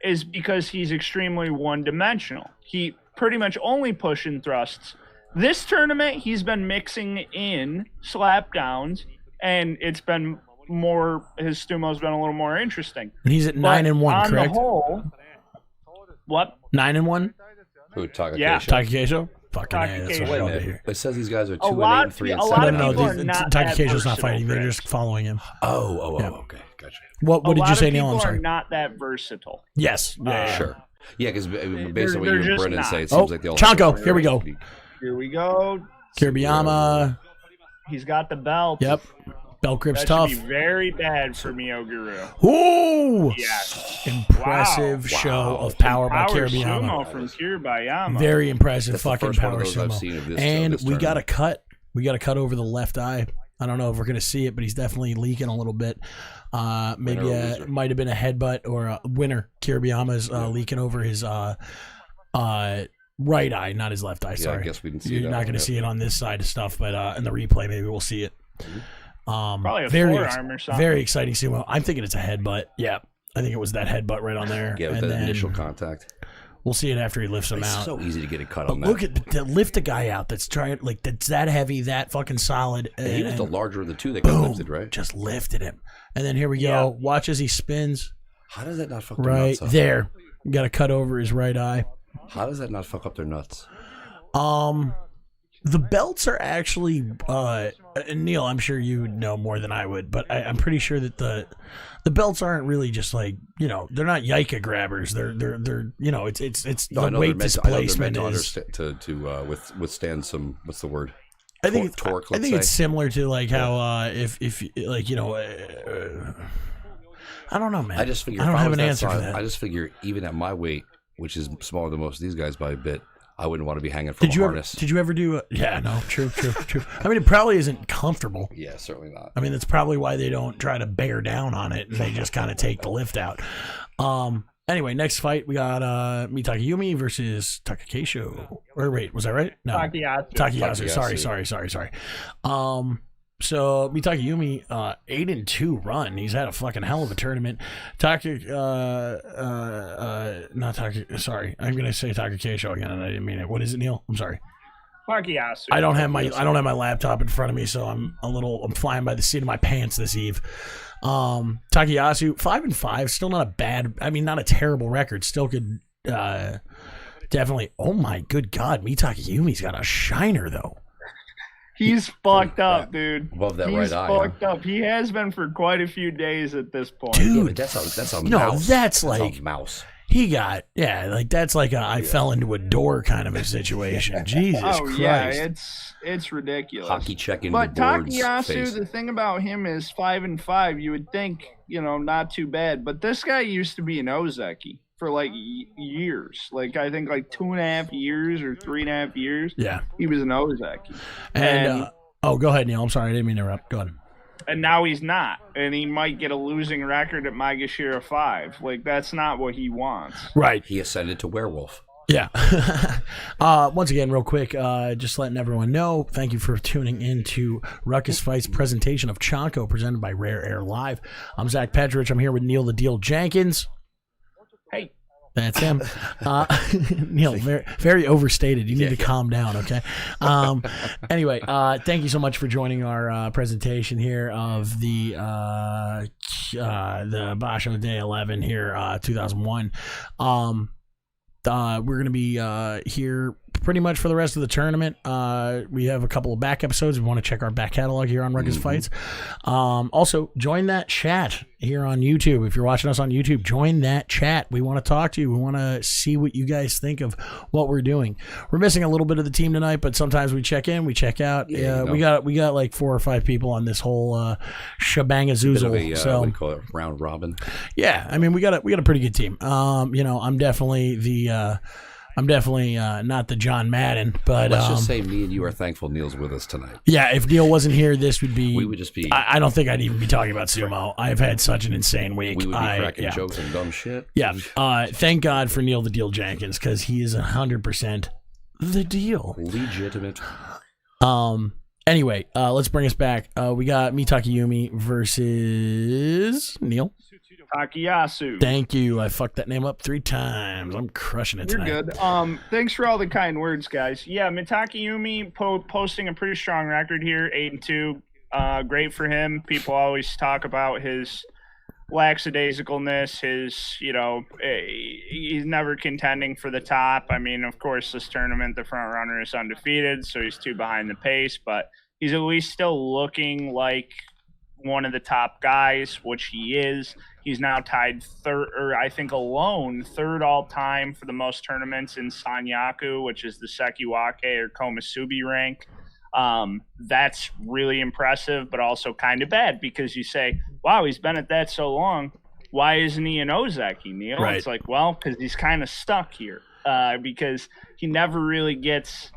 is because he's extremely one-dimensional. He pretty much only push and thrusts. This tournament, he's been mixing in slap downs, and it's been more. His sumo's been a little more interesting. And he's at 9-1, correct? On the whole, what? 9-1? Who, Takakeisho? Yeah. Takakeisho? Fucking A, that's what I hear. It says these guys are 2-8, 3-7. A lot of No, people are not Takakeisho's not versatile, fighting. They're Chris. just following him. Okay, gotcha. What did you say, Neil? I'm A lot of people sorry. are not that versatile. Yes. Yeah. Sure. Yeah, because based on what they're you and just Brendan not. say, it seems like they all CHANKO, here we go. Here we go. Kiribiyama. He's got the belt. Yep. Belt grip's That tough. should be very bad for Miyoguru. Ooh! Yes. Impressive show of power by Kiribiyama. Sumo from Kiribayama. Very impressive That's the fucking first one of power those I've sumo. seen of this- And of this we got a tournament. cut. We got a cut over the left eye. I don't know if we're gonna see it, but he's definitely leaking a little bit. Maybe Winner or it loser? might have been a headbutt or a winner. Kiribiyama's leaking over his right eye, not his left eye. Yeah, Sorry, I guess we didn't see you're that not one, going to yeah. see it on this side of stuff, but in the replay, maybe we'll see it. Probably a very, forearm or something. very exciting sumo. I'm thinking it's a headbutt. Yeah, I think it was that headbutt right on there. Yeah, with and that then initial contact. we'll see it after he lifts him It's out. so easy to get a cut But on that. look at to lift a guy out that's trying that's that heavy, that fucking solid. And he was the larger of the two that got boom, lifted, right? just lifted him. And then here we go. Yeah. Watch as he spins. How does that not fuck their Right nuts up? there. Got a cut over his right eye. How does that not fuck up their nuts? The belts are actually and Neil, I'm sure you would know more than I would, but I'm pretty sure that the belts aren't really just like, they're not Yika grabbers. They're it's No, I the know weight they're meant to- I know they're displacement meant is. to withstand some, what's the word? I think torque, I let's think it's say. similar to like how if like I don't know, man. I just figure I don't if have was an that answer for size, that. I just figure even at my weight, which is smaller than most of these guys by a bit, I wouldn't want to be hanging from Did a you ever? harness. Did you ever do? Yeah, no, true. I mean, it probably isn't comfortable. Yeah, certainly not. I mean, that's probably why they don't try to bear down on it and they just kind of take the lift out. Anyway, next fight we got Mitake Yumi versus Takakeisho. Or wait, was I right? No, Takeyasu. Sorry. So Mitake Yumi, 8-2 run. He's had a fucking hell of a tournament. Sorry, I'm gonna say Takakeisho again, and I didn't mean it. What is it, Neil? I'm sorry. Takeyasu. I don't have my laptop in front of me, so I'm flying by the seat of my pants this eve. Takeyasu 5-5, still not a bad. I mean, not a terrible record. Still could definitely. Oh my good God, Mitake Yumi's got a shiner though. He's fucked up, dude. Above that He's right eye, fucked up. He has been for quite a few days at this point. Dude. Yeah, but that's a No, mouse. that's like- a mouse. He got that's like I fell into a door kind of a situation. Jesus Christ. Yeah, it's ridiculous. Hockey check into But board's Takeyasu, face. the thing about him is 5-5. You would think, not too bad. But this guy used to be an Ozeki for like years. Like I think like 2.5 years or 3.5 years. Yeah. He was an Ozeki. And go ahead, Neil. I'm sorry, I didn't mean to interrupt. Go ahead. And now he's not. And he might get a losing record at Maegashira 5. Like, that's not what he wants. Right. He ascended to werewolf. Yeah. Once again, real quick, just letting everyone know, thank you for tuning in to Ruckus Fight's presentation of CHANKO, presented by Rare Air Live. I'm Zach Petrich. I'm here with Neil the Deal Jenkins. Hey. That's him. Neil, very, very overstated. You need to calm down, okay? Anyway, thank you so much for joining our presentation here of the Basho Day 11 here, 2001. We're going to be here pretty much for the rest of the tournament. We have a couple of back episodes. We want to check our back catalog here on Ruckus Fights. Also, join that chat here on YouTube. If you're watching us on YouTube, join that chat. We want to talk to you. We want to see what you guys think of what we're doing. We're missing a little bit of the team tonight, but sometimes we check in, we check out. We got like 4 or 5 people on this whole shebang-a-zoozle. So what do you call it? Round robin. Yeah, I mean we got a pretty good team. I'm definitely not the John Madden, but let's just say me and you are thankful Neil's with us tonight. Yeah, if Neil wasn't here, we would just be. I don't think I'd even be talking about sumo. I've had such an insane week. We would be cracking jokes and dumb shit. Yeah. Thank God for Neil the Deal Jenkins, because he is 100% the deal. Legitimate. Anyway, let's bring us back. We got me Takayumi versus Neil Takayasu. Thank you. I fucked that name up 3 times. I'm crushing it tonight. You're good. Thanks for all the kind words, guys. Yeah, Mitaki posting a pretty strong record here, 8-2. Great for him. People always talk about his lackadaisicalness, he's never contending for the top. I mean, of course, this tournament, the front runner is undefeated, so he's 2 behind the pace, but he's at least still looking like one of the top guys, which he is. He's now tied third all time for the most tournaments in Sanyaku, which is the Sekiwake or Komasubi rank. That's really impressive, but also kind of bad, because you say, wow, he's been at that so long. Why isn't he an Ozeki, Neil? Right. It's like, well, because he's kind of stuck here, because he never really gets,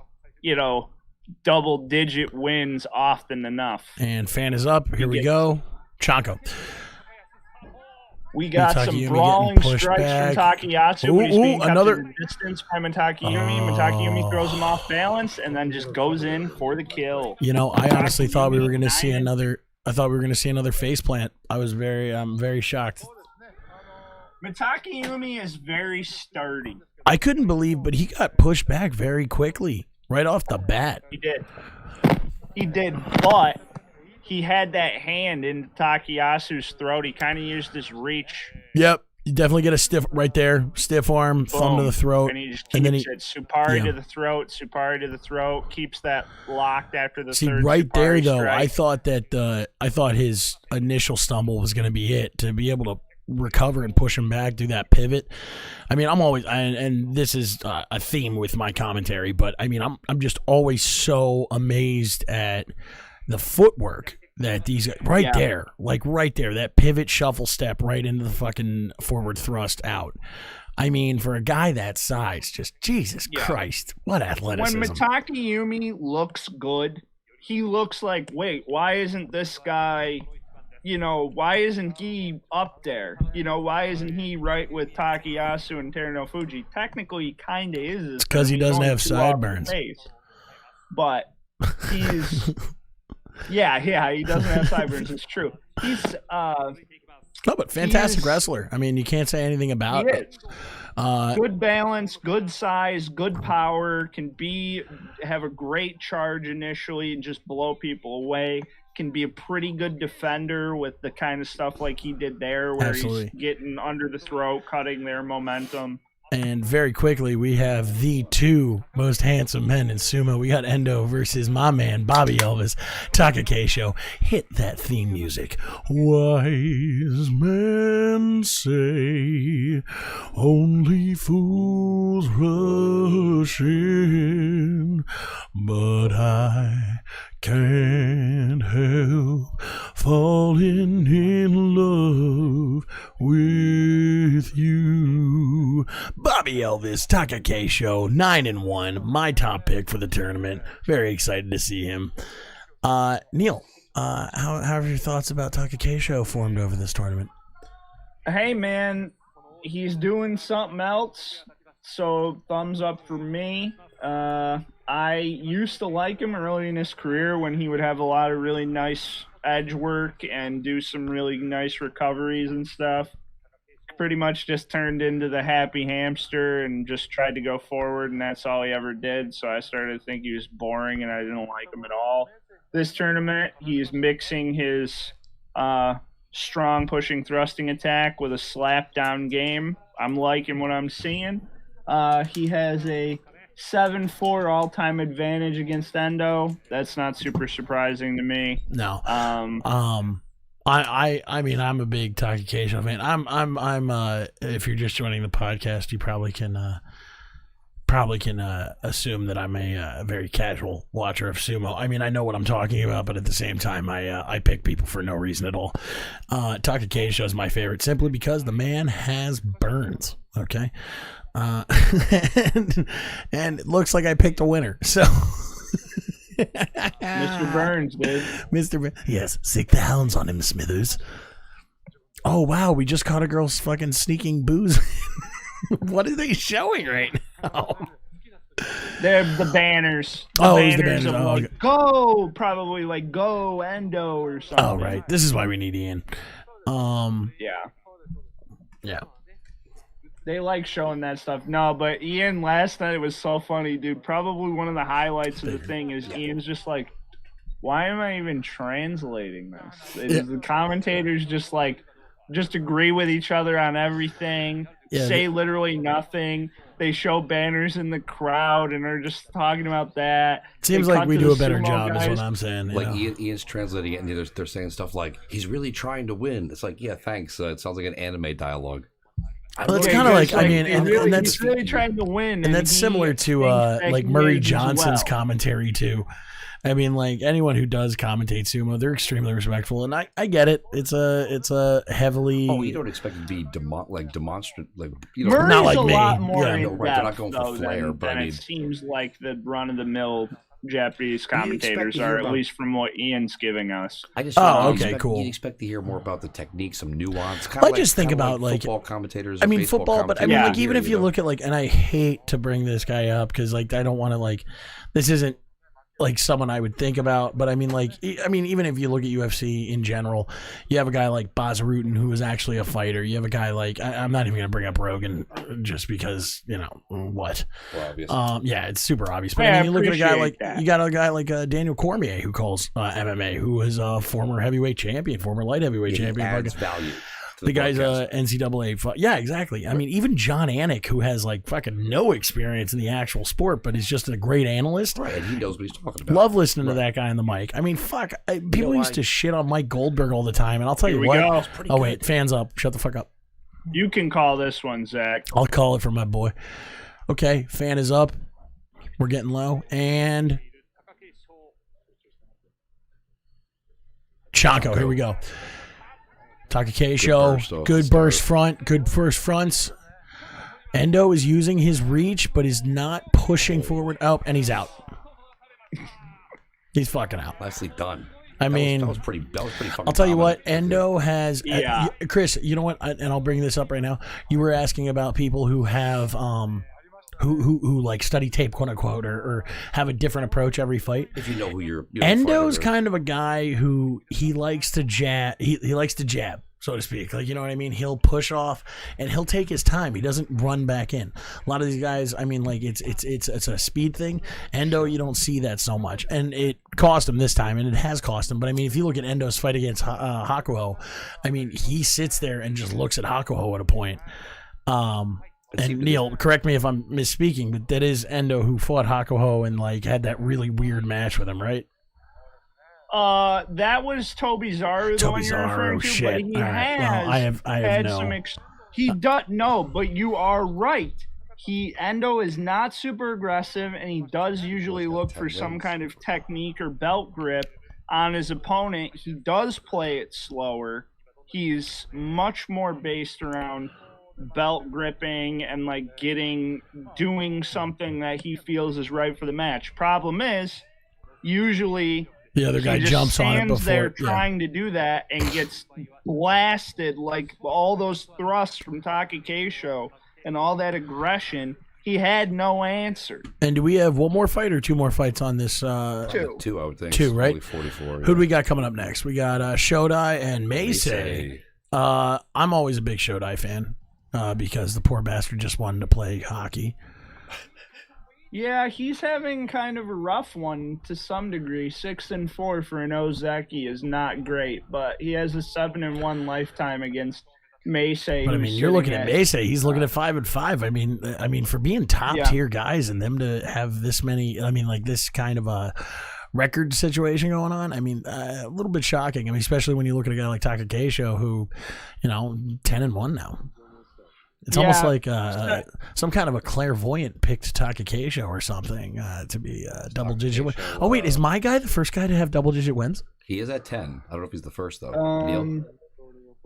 double-digit wins often enough. And fan is up. Here we go. CHANKO. We got some brawling strikes from Takayasu, but he's being kept in distance by Mitakayumi. Mitakayumi throws him off balance and then just goes in for the kill. I honestly thought we were going to see another. I thought we were going to see another face plant. I'm very shocked. Mitakayumi is very sturdy. I couldn't believe, but he got pushed back very quickly, right off the bat. He did, but he had that hand in Takayasu's throat. He kind of used his reach. Yep. You definitely get a stiff right there. Stiff arm, Boom. thumb to the throat. And he just keeps it. Supari to the throat, Supari to the throat. Keeps that locked after the third right Supari there, though, strike. I thought his initial stumble was going to be it, to be able to recover and push him back, do that pivot. I mean, I'm always, and this is a theme with my commentary, but I mean, I'm just always so amazed at the footwork that these guys, there, that pivot shuffle step right into the fucking forward thrust out. I mean, for a guy that size, just Jesus Christ, what athleticism. When Mitakayumi looks good, he looks like, wait, why isn't this guy, why isn't he up there? Why isn't he right with Takayasu and Teruno Fuji? Technically, he kind of is. It's because he doesn't have sideburns. But he's... Yeah, he doesn't have sideburns. It's true. He's but fantastic wrestler. I mean, you can't say anything about it. Good balance, good size, good power. Can have a great charge initially and just blow people away. Can be a pretty good defender with the kind of stuff like he did there, where he's getting under the throat, cutting their momentum. And very quickly, we have the 2 most handsome men in sumo. We got Endo versus my man, Bobby Elvis Takakeisho. Hit that theme music. Wise men say only fools rush in, but I can't help falling in love with you. Bobby Elvis Takakeisho, 9-1, my top pick for the tournament. Very excited to see him. Neil, how have your thoughts about Takakeisho formed over this tournament? Hey man, he's doing something else. So thumbs up for me. I used to like him early in his career when he would have a lot of really nice edge work and do some really nice recoveries and stuff. Pretty much just turned into the happy hamster and just tried to go forward, and that's all he ever did. So I started to think he was boring, and I didn't like him at all. This tournament, he's mixing his strong pushing thrusting attack with a slap down game. I'm liking what I'm seeing. He has a 7-4 all-time advantage against Endo. That's not super surprising to me. No. I mean, I'm a big Takakesho fan. I'm if you're just joining the podcast, you probably can assume that I'm a very casual watcher of sumo. I mean, I know what I'm talking about, but at the same time, I pick people for no reason at all. Takakesho is my favorite simply because the man has burns. Okay. And it looks like I picked a winner. So Mr. Burns, dude. Mr. Burns. Yes, sick the hounds on him, Smithers. Oh wow, we just caught a girl fucking sneaking booze. What are they showing right now? They're the banners. The banners. Of like, okay. go, probably like go Endo or something. Oh right, this is why we need Ian. Yeah. They like showing that stuff. No, but Ian, last night it was so funny, dude. Probably one of the highlights of the thing is Ian's just like, why am I even translating this? The commentators just agree with each other on everything, say literally nothing. They show banners in the crowd and are just talking about that. Seems like we do a better job, is what I'm saying. Like Ian's translating it, and they're saying stuff like, he's really trying to win. It's like, yeah, thanks. It sounds like an anime dialogue. Well, it's kind of like, I mean, and that's he's really trying to win, and that's similar to like Murray Johnson's commentary too. I mean, like anyone who does commentate sumo, they're extremely respectful, and I get it. It's a heavily. Oh, you don't expect it to be demonstrative, like Murray's not like a me. lot more in no, right. They're not depth, going for flair, but than it seems like the run of the mill Japanese commentators are, at least from what Ian's giving us. Cool. You expect to hear more about the technique, some nuance. I just think about like football commentators. I mean, football, but I mean, like even if you look at like, and I hate to bring this guy up because like I don't want to like, this isn't like someone I would think about, but I mean, like, even if you look at UFC in general, you have a guy like Bazarudin who is actually a fighter. You have a guy like, I'm not even going to bring up Rogan just because, you know, what? Well, yeah, it's super obvious. But I mean, you look at a guy like, you got a guy like Daniel Cormier who calls MMA, who is a former heavyweight champion, former light heavyweight champion. Adds value. The guy's NCAA. Yeah, exactly. I mean, even John Anik, who has like fucking no experience in the actual sport, but is just a great analyst. Right, and he knows what he's talking about. Love listening to that guy on the mic. I mean, fuck. People used to shit on Mike Goldberg all the time, and I'll tell you what. Oh, wait. Fans up. Shut the fuck up. You can call this one, Zach. I'll call it for my boy. Okay, fan is up. We're getting low. And CHANKO. Here we go. Takakesho, good burst front, good first fronts. Endo is using his reach, but is not pushing forward. Oh, and he's out. He's fucking out. Nicely done. That was pretty fucking I'll tell you what, Endo has... Chris, you know what? And I'll bring this up right now. You were asking about people who have... Who like study tape, quote unquote, or have a different approach every fight. If you know who you're Endo's kind of a guy who he likes to jab. He likes to jab, so to speak. Like, you know what I mean? He'll push off and he'll take his time. He doesn't run back in. A lot of these guys, I mean, like it's a speed thing. Endo, you don't see that so much, and it cost him this time, and it has cost him. But I mean, if you look at Endo's fight against Hakuho, I mean, he sits there and just looks at Hakuho at a point. And Neil, correct me if I'm misspeaking, but that is Endo who fought Hakuho and like had that really weird match with him, right? That was Tobizaru, the one you're referring to. Shit. But he has. Well, I have had no. some. He does no, but you are right. Endo is not super aggressive, and he does usually look for some kind of technique or belt grip on his opponent. He does play it slower. He's much more based around belt gripping and like doing something that he feels is right for the match. Problem is, usually the other guy jumps on it before. There trying to do that and gets blasted, like all those thrusts from Takakesho and all that aggression. he had no answer. And do we have one more fight or two more fights on this? Two, I would think. Two, right? 44. Who do we got coming up next? We got Shodai and Meisei. I'm always a big Shodai fan because the poor bastard just wanted to play hockey. Yeah, he's having kind of a rough one to some degree. 6-4 for an Ozeki is not great, but he has a 7-1 lifetime against Meisei. But I mean, you're looking at Meisei. He's looking at 5-5. I mean, for being top tier guys and them to have this many, like this kind of a record situation going on. I mean, a little bit shocking. I mean, especially when you look at a guy like Takakeisho, who, 10-1 now. It's almost like some kind of a clairvoyant picked Takakeisho or something to be double-digit win. Oh, wait, is my guy the first guy to have double-digit wins? He is at 10. I don't know if he's the first, though. Neil?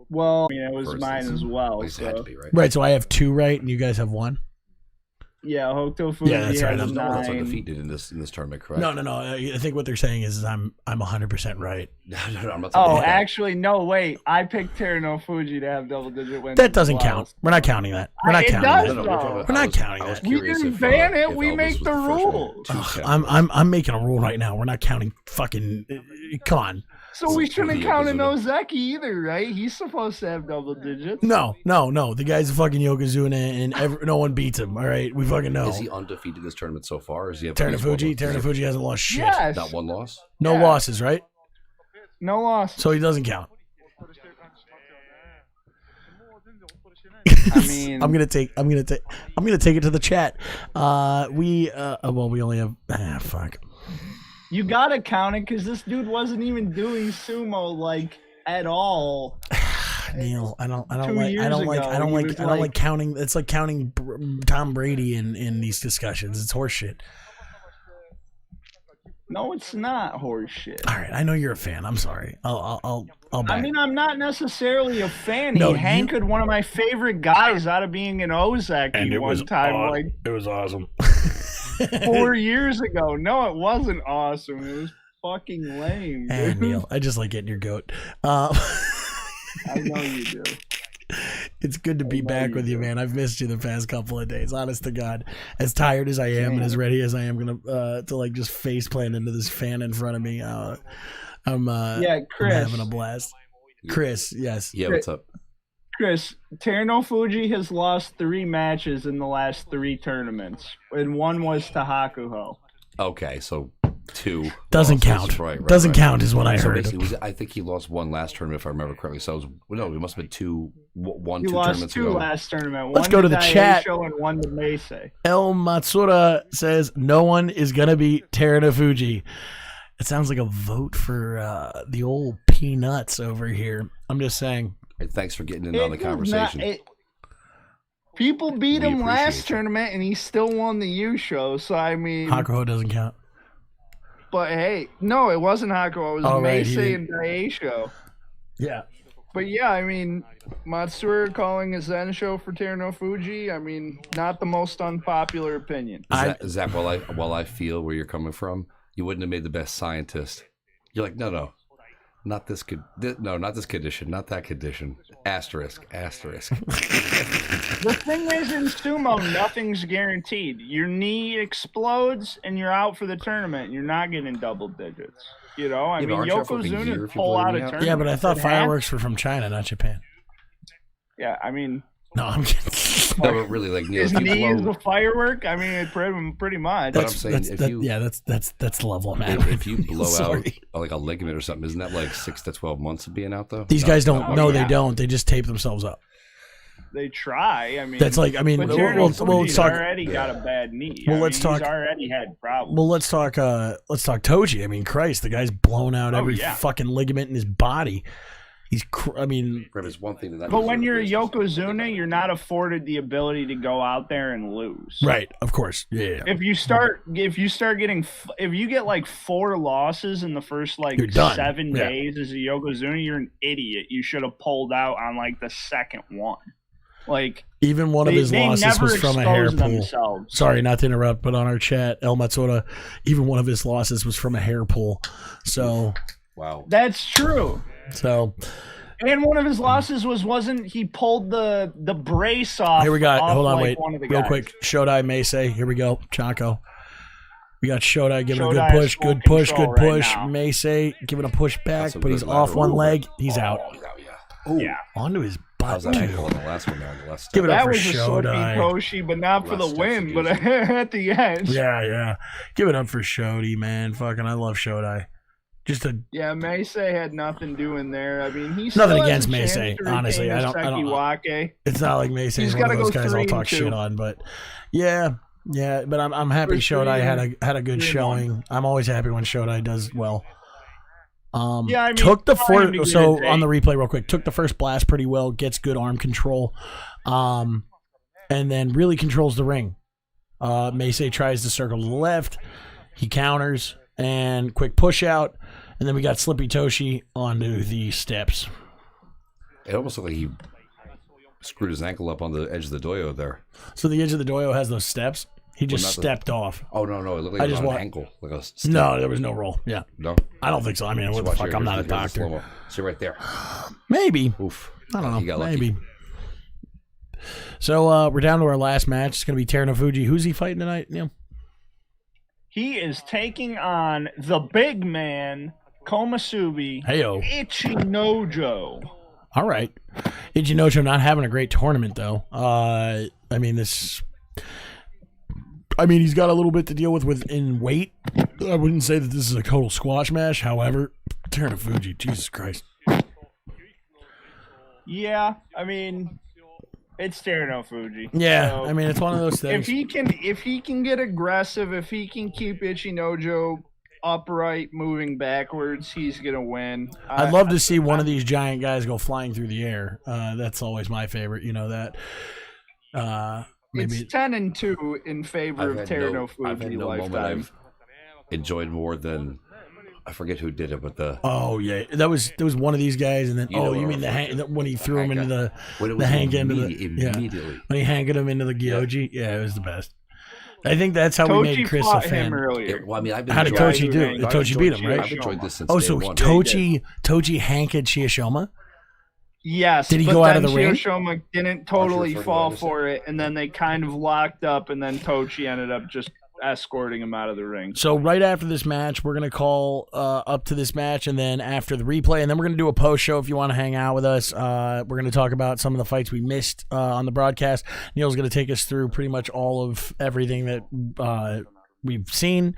Well, it was mine as well. So. Had to be, right? Right, so I have 2 right, and you guys have 1? Yeah, Hokuto Fuji that's right. has 9. No one's undefeated in this tournament, correct? No. I think what they're saying is I'm 100% right. No, I'm not. Actually, no. Wait, I picked Terano Fuji to have double-digit wins. That doesn't count. We're not counting that. We're not counting that. No. We're not counting that. We didn't ban it. We make the rules. I'm making a rule right now. We're not counting fucking. Come on. So we shouldn't count an Ozeki either, right? He's supposed to have double digits. No. The guy's a fucking Yokozuna, and no one beats him. All right, we fucking know. Is he undefeated in this tournament so far? Or is he Terunofuji hasn't lost shit. Yes. Not one loss. No losses, right? No loss. So he doesn't count. I mean, I'm gonna take it to the chat. We only have fuck. You gotta count it because this dude wasn't even doing sumo at all. Neil, I don't like counting. It's like counting Tom Brady in these discussions. It's horseshit. No, it's not horseshit. All right, I know you're a fan. I'm sorry. I'll back. I mean, I'm not necessarily a fan. He hankered one of my favorite guys out of being an Ozeki one time. It was awesome. 4 years ago. No, it wasn't awesome. It was fucking lame. Hey, Neil, I just like getting your goat. I know you do. It's good to be back with you, man. I've missed you the past couple of days. Honest to God, as tired as I am and as ready as I am to just face plant into this fan in front of me. Chris, I'm having a blast. Chris, yes. Yeah, what's up? Chris, Terano Fuji has lost 3 matches in the last 3 tournaments, and 1 was to Hakuho. Okay, so 2 doesn't count. Right, doesn't count is what I heard. I think he lost 1 last tournament if I remember correctly. So it must have been 2 tournaments ago. 2 last tournament. Let's go to the chat. And 1 to Meisei. El Matsura says no one is gonna beat Terano Fuji. It sounds like a vote for the old peanuts over here. I'm just saying. Thanks for getting in on the conversation. People beat him last tournament, and he still won the U-Show. So I mean, Hakuho doesn't count. But hey, no, it wasn't Hakuho. It was Meisei and Daisho. Yeah. But yeah, I mean, Matsura calling a Zen show for Terano Fuji. I mean, not the most unpopular opinion. Zach, while I feel where you're coming from, you wouldn't have made the best scientist. You're like, no. Not this not this condition, not that condition. Asterisk. The thing is, in sumo, nothing's guaranteed. Your knee explodes, and you're out for the tournament. You're not getting double digits. I mean, Yokozuna pull out a tournament. Yeah, but I thought fireworks were from China, not Japan. Yeah, I mean. No, I'm kidding. No, but really, his knee is a firework. I mean, pretty much. But I'm saying, that's the level I'm at. If you blow out like a ligament or something, isn't that like 6 to 12 months of being out though? These guys don't. No, they don't. They just tape themselves up. They try. I mean, that's like. I mean, we'll talk. Already got a bad knee. Well, let's talk. He's already had problems. Well, let's talk. Toji. I mean, Christ, the guy's blown out every fucking ligament in his body. There's one thing but when you're a Yokozuna, you're not afforded the ability to go out there and lose. Right, of course. Yeah. If you get like 4 losses in the first 7 days as a Yokozuna, you're an idiot. You should have pulled out on the second one. Even one of his losses was from a hair pull. Sorry, not to interrupt, but on our chat, El Matsura, even one of his losses was from a hair pull. So wow, that's true. So And one of his losses wasn't he pulled the brace off. Here we got. Off Hold on, like wait. one of the Real guys. quick. Shodai Mace. Here we go. Chanko. We got Shodai giving a Shodai good is push. full Good push. control Good right push. now. Mace giving a push back, That's a but he's good off lateral. one leg. He's out. Oh, Yeah. Onto his how's butt that too. ankle on the last one there on the left step? Give it up That for was a slippy Shodai. Toshi, but not for the Last win. steps But of at the end, Yeah. Give it up for Shody, man. Fucking, I love Shodai. Just a yeah, Mace had nothing doing there. I mean, he's Nothing against Mace, honestly. I don't- Sekiwake. It's not like Mason is He's one of gotta those go guys I'll 3-2. talk shit on, but yeah. But I'm happy First Shodai three had a good 3-1. showing. I'm always happy when Shodai does well. Yeah, I mean, took the trying to get so a on the date. replay real quick. Took the first blast pretty well. Gets good arm control, and then really controls the ring. Mace tries to circle to the left. He counters and quick push out, and then we got Slippy Toshi onto the steps. It almost looked like he screwed his ankle up on the edge of the doyo there. So the edge of the doyo has those steps. He just not the- stepped off. Oh, no. It looked like I it was just on wa- an ankle. Like a step. No, there was no roll. Yeah, No? I don't think so. I mean, what So the watch fuck? here. I'm not a Here's the doctor. slow-mo. See right there. Maybe. Oof. I don't He got know. lucky. Maybe. So we're down to our last match. It's going to be Teruno Fuji. Who's he fighting tonight, Neil? He is taking on the big man, Komasubi Heyo. Ichinojo. All right. Ichinocho not having a great tournament, though. He's got a little bit to deal with in weight. I wouldn't say that this is a total squash match. However, Teruno Fuji, Jesus Christ. Yeah, I mean, it's Teruno Fuji. Yeah, So, I mean, it's one of those if things. he can get aggressive, if he can keep Ichinojo upright, moving backwards, he's gonna win. I'd love to see one of these giant guys go flying through the air. That's always my favorite. You know that. Maybe It's 10-2 in favor of Teruno I've had Fuji no moment lifetime. I've enjoyed more than, I forget who did it, but the Oh yeah, there was one of these guys, and then You know you what mean I'm when he threw him into the when it the was hang into the immediately. when he hanged him into the Gyoji. Yeah, it was the best. I think that's how we made Tochi Chris a fought him fan. earlier. Well, I mean, I've been How did enjoying- Tochi do? I've Tochi beat him, right? I've enjoyed this since Oh, day so one. Tochi hanked Chiyoshima? Yes. Did he but go out of then the ring? Chiyoshima didn't totally for fall what I for it, and then they kind of locked up, and then Tochi ended up just escorting him out of the ring. So right after this match, we're gonna call up to this match, and then after the replay, and then we're gonna do a post show if you want to hang out with us. We're gonna talk about some of the fights we missed on the broadcast. Neil's gonna take us through pretty much all of everything that we've seen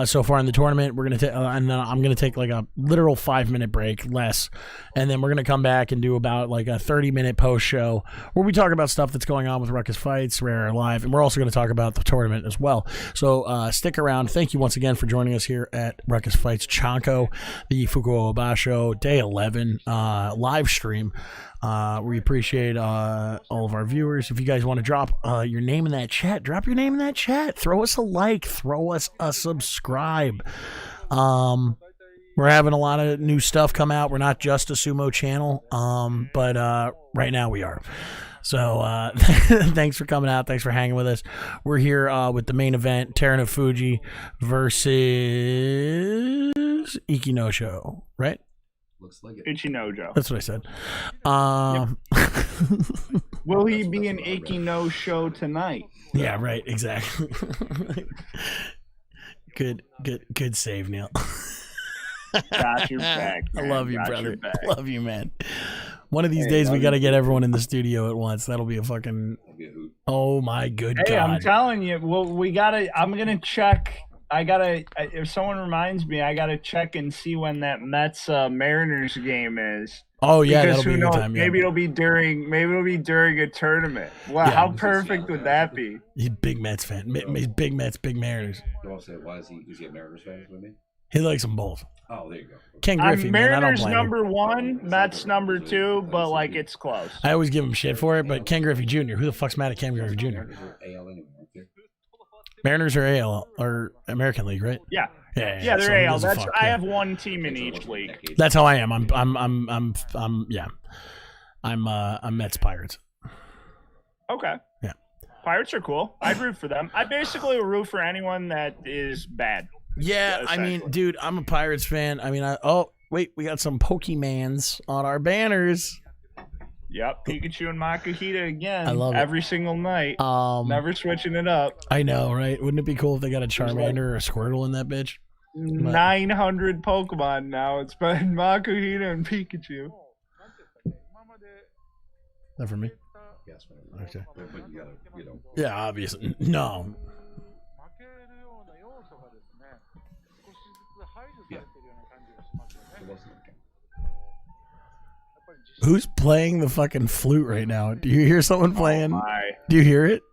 so far in the tournament. We're gonna and then I'm gonna take like a literal 5-minute break, less, and then we're gonna come back and do about like a 30-minute post show where we talk about stuff that's going on with Ruckus Fights, Rare Live, and we're also gonna talk about the tournament as well. So stick around. Thank you once again for joining us here at Ruckus Fights Chanko, the Kyushu Basho Day 11 live stream. We appreciate all of our viewers. If you guys want to drop your name in that chat, drop your name in that chat. Throw us a like. Throw us a subscribe. We're having a lot of new stuff come out. We're not just a sumo channel, but right now we are. So thanks for coming out. Thanks for hanging with us. We're here with the main event, Teruno Fuji versus Ikinosho, right? Looks like it. Ichinojo. That's what I said. Will he be an Ichino show tonight? Yeah, right. Exactly. Good save, Neil. Got your back. I man. love you, Got brother. your back. Love you, man. One of these Hey, days we love got to you get too. everyone in the studio at once. That'll be a fucking. Oh my good Hey, I'm God. telling you. Well, we gotta. I'm gonna check. I gotta. If someone reminds me, I gotta check and see when that Mets Mariners game is. Oh yeah, Because that'll be who a good knows? time. Yeah. Maybe it'll be during. Maybe it'll be during a tournament. Wow, Yeah. how perfect would that be? He's a big Mets fan. Big Mets, big Mariners. Why is he a Mariners fan with me? He likes them both. Oh, there you go. Ken Griffey, I'm man. I don't Mariners blame him. number 1, Mets number 2, but like it's close. I always give him shit for it, but Ken Griffey Jr. Who the fuck's mad at Ken Griffey Jr.? Mariners are AL or American League, right? Yeah, Yeah, yeah, so they're he AL. doesn't That's fuck, I yeah. have one team in each league. That's how I am. I'm Mets Pirates. Okay. Yeah. Pirates are cool. I'd root for them. I basically root for anyone that is bad. Yeah, I mean, Essentially. dude, I'm a Pirates fan. I mean, wait, we got some Pokemans on our banners. Yep, Pikachu and Makuhita again. I love it. Every single night. Never switching it up. I know, right? Wouldn't it be cool if they got a Charmander or a Squirtle in that bitch? 900 Pokemon now. It's been Makuhita and Pikachu. That for me? Yes, Okay. but you know. Yeah, obviously. No. Who's playing the fucking flute right now? Do you hear someone playing? Do you hear it?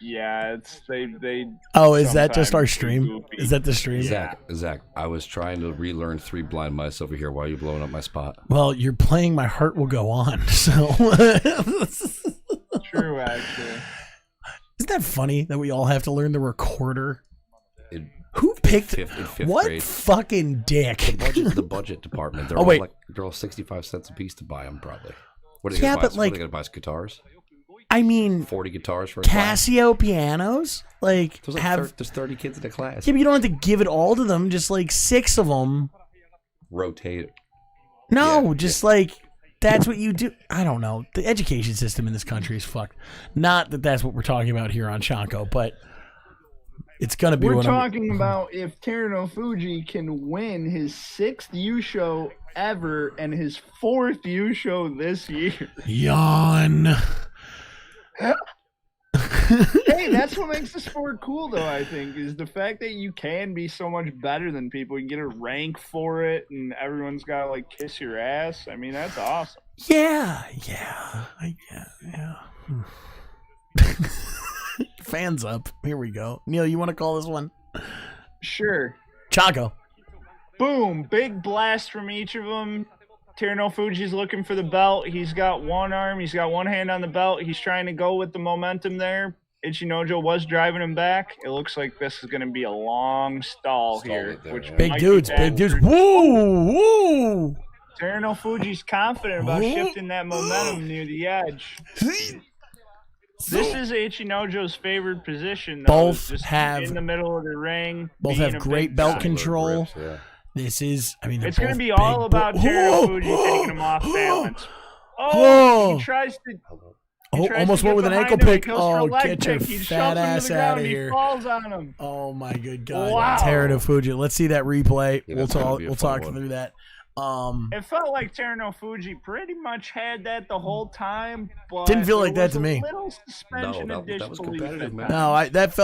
Yeah, it's they. Oh, is that just our sometimes stream? goofy. Is that the stream? Zach, I was trying to relearn 3 blind mice over here while you blowing up my spot. Well, you're playing My Heart Will Go On, so. True, actually. Isn't that funny that we all have to learn the recorder? Who In picked fifth what grade. fucking dick? The budget department. They're Oh, all wait. they're all 65 cents a piece to buy them, probably. What are Yeah, gonna buy? but, What are like- they gonna buy? Guitars? I mean, 40 guitars for a class? Casio pianos, like There's, there's 30 kids in the class. Yeah, but you don't have to give it all to them. Just like 6 of them. Rotate. No, Yeah, just like that's what you do. I don't know. The education system in this country is fucked. Not that that's what we're talking about here on CHANKO, but it's gonna be. We're what talking about if Teruno Fuji can win his 6th U show ever and his 4th U show this year. Yawn. Hey, that's what makes the sport cool, though, I think, is the fact that you can be so much better than people. You can get a rank for it, and everyone's got to, like, kiss your ass. I mean, that's awesome. Yeah. Fans up. Here we go. Neil, you want to call this one? Sure. CHANKO. Boom. Big blast from each of them. Teruno Fuji's looking for the belt. He's got one arm. He's got one hand on the belt. He's trying to go with the momentum there. Ichinojo was driving him back. It looks like this is going to be a long stall here. it there, Which yeah. Big might dudes. be Big bad dudes. for- Woo! Teruno Fuji's confident about shifting that momentum near the edge. This is Ichinojo's favored position. Though, Both is just have- in the middle of the ring. Both being have a great big belt guy. control. Grips, yeah. This is, I mean, they're It's going to both be all big about Teruno Whoa! Fuji taking him off balance. Whoa! Oh, he tries to. Oh, tries almost to went get with an behind ankle him. He pick. goes for a Oh, leg get your pick. He fat shoves him to ass the out ground. of He here. falls on him. Oh my good God. Wow. Teruno Fuji. Let's see that replay. Yeah, we'll that's gonna talk be a we'll fun talk one. through that. It felt like Teruno Fuji pretty much had that the whole time, but Didn't feel like there that to was me. a little suspension No, of that was disbelief competitive, at man. times. No, that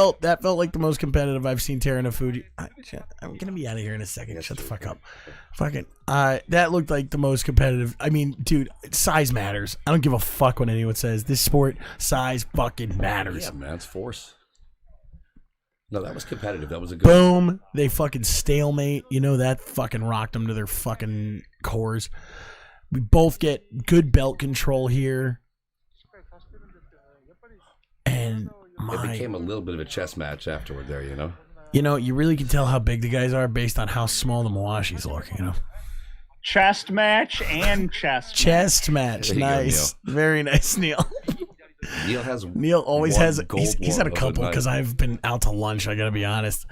felt like the most competitive I've seen Teruno Fuji. I'm gonna be out of here in a second. Yes, Shut the dude. fuck up. Fucking that looked like the most competitive. I mean, dude, size matters. I don't give a fuck what anyone says. This sport, size fucking matters. Yeah, man, it's force. No, that was competitive. That was a good. Boom. They fucking stalemate. You know, that fucking rocked them to their fucking cores. We both get good belt control here. And It my, became a little bit of a chess match afterward there, you know? you know, you really can tell how big the guys are based on how small the Mawashis look, you know. Chest match and chest. Chest match. There you go, Nice. Very nice, Neil. Neil has Neil always one has, gold he's had a one of couple the night. because I've been out to lunch, I gotta be honest.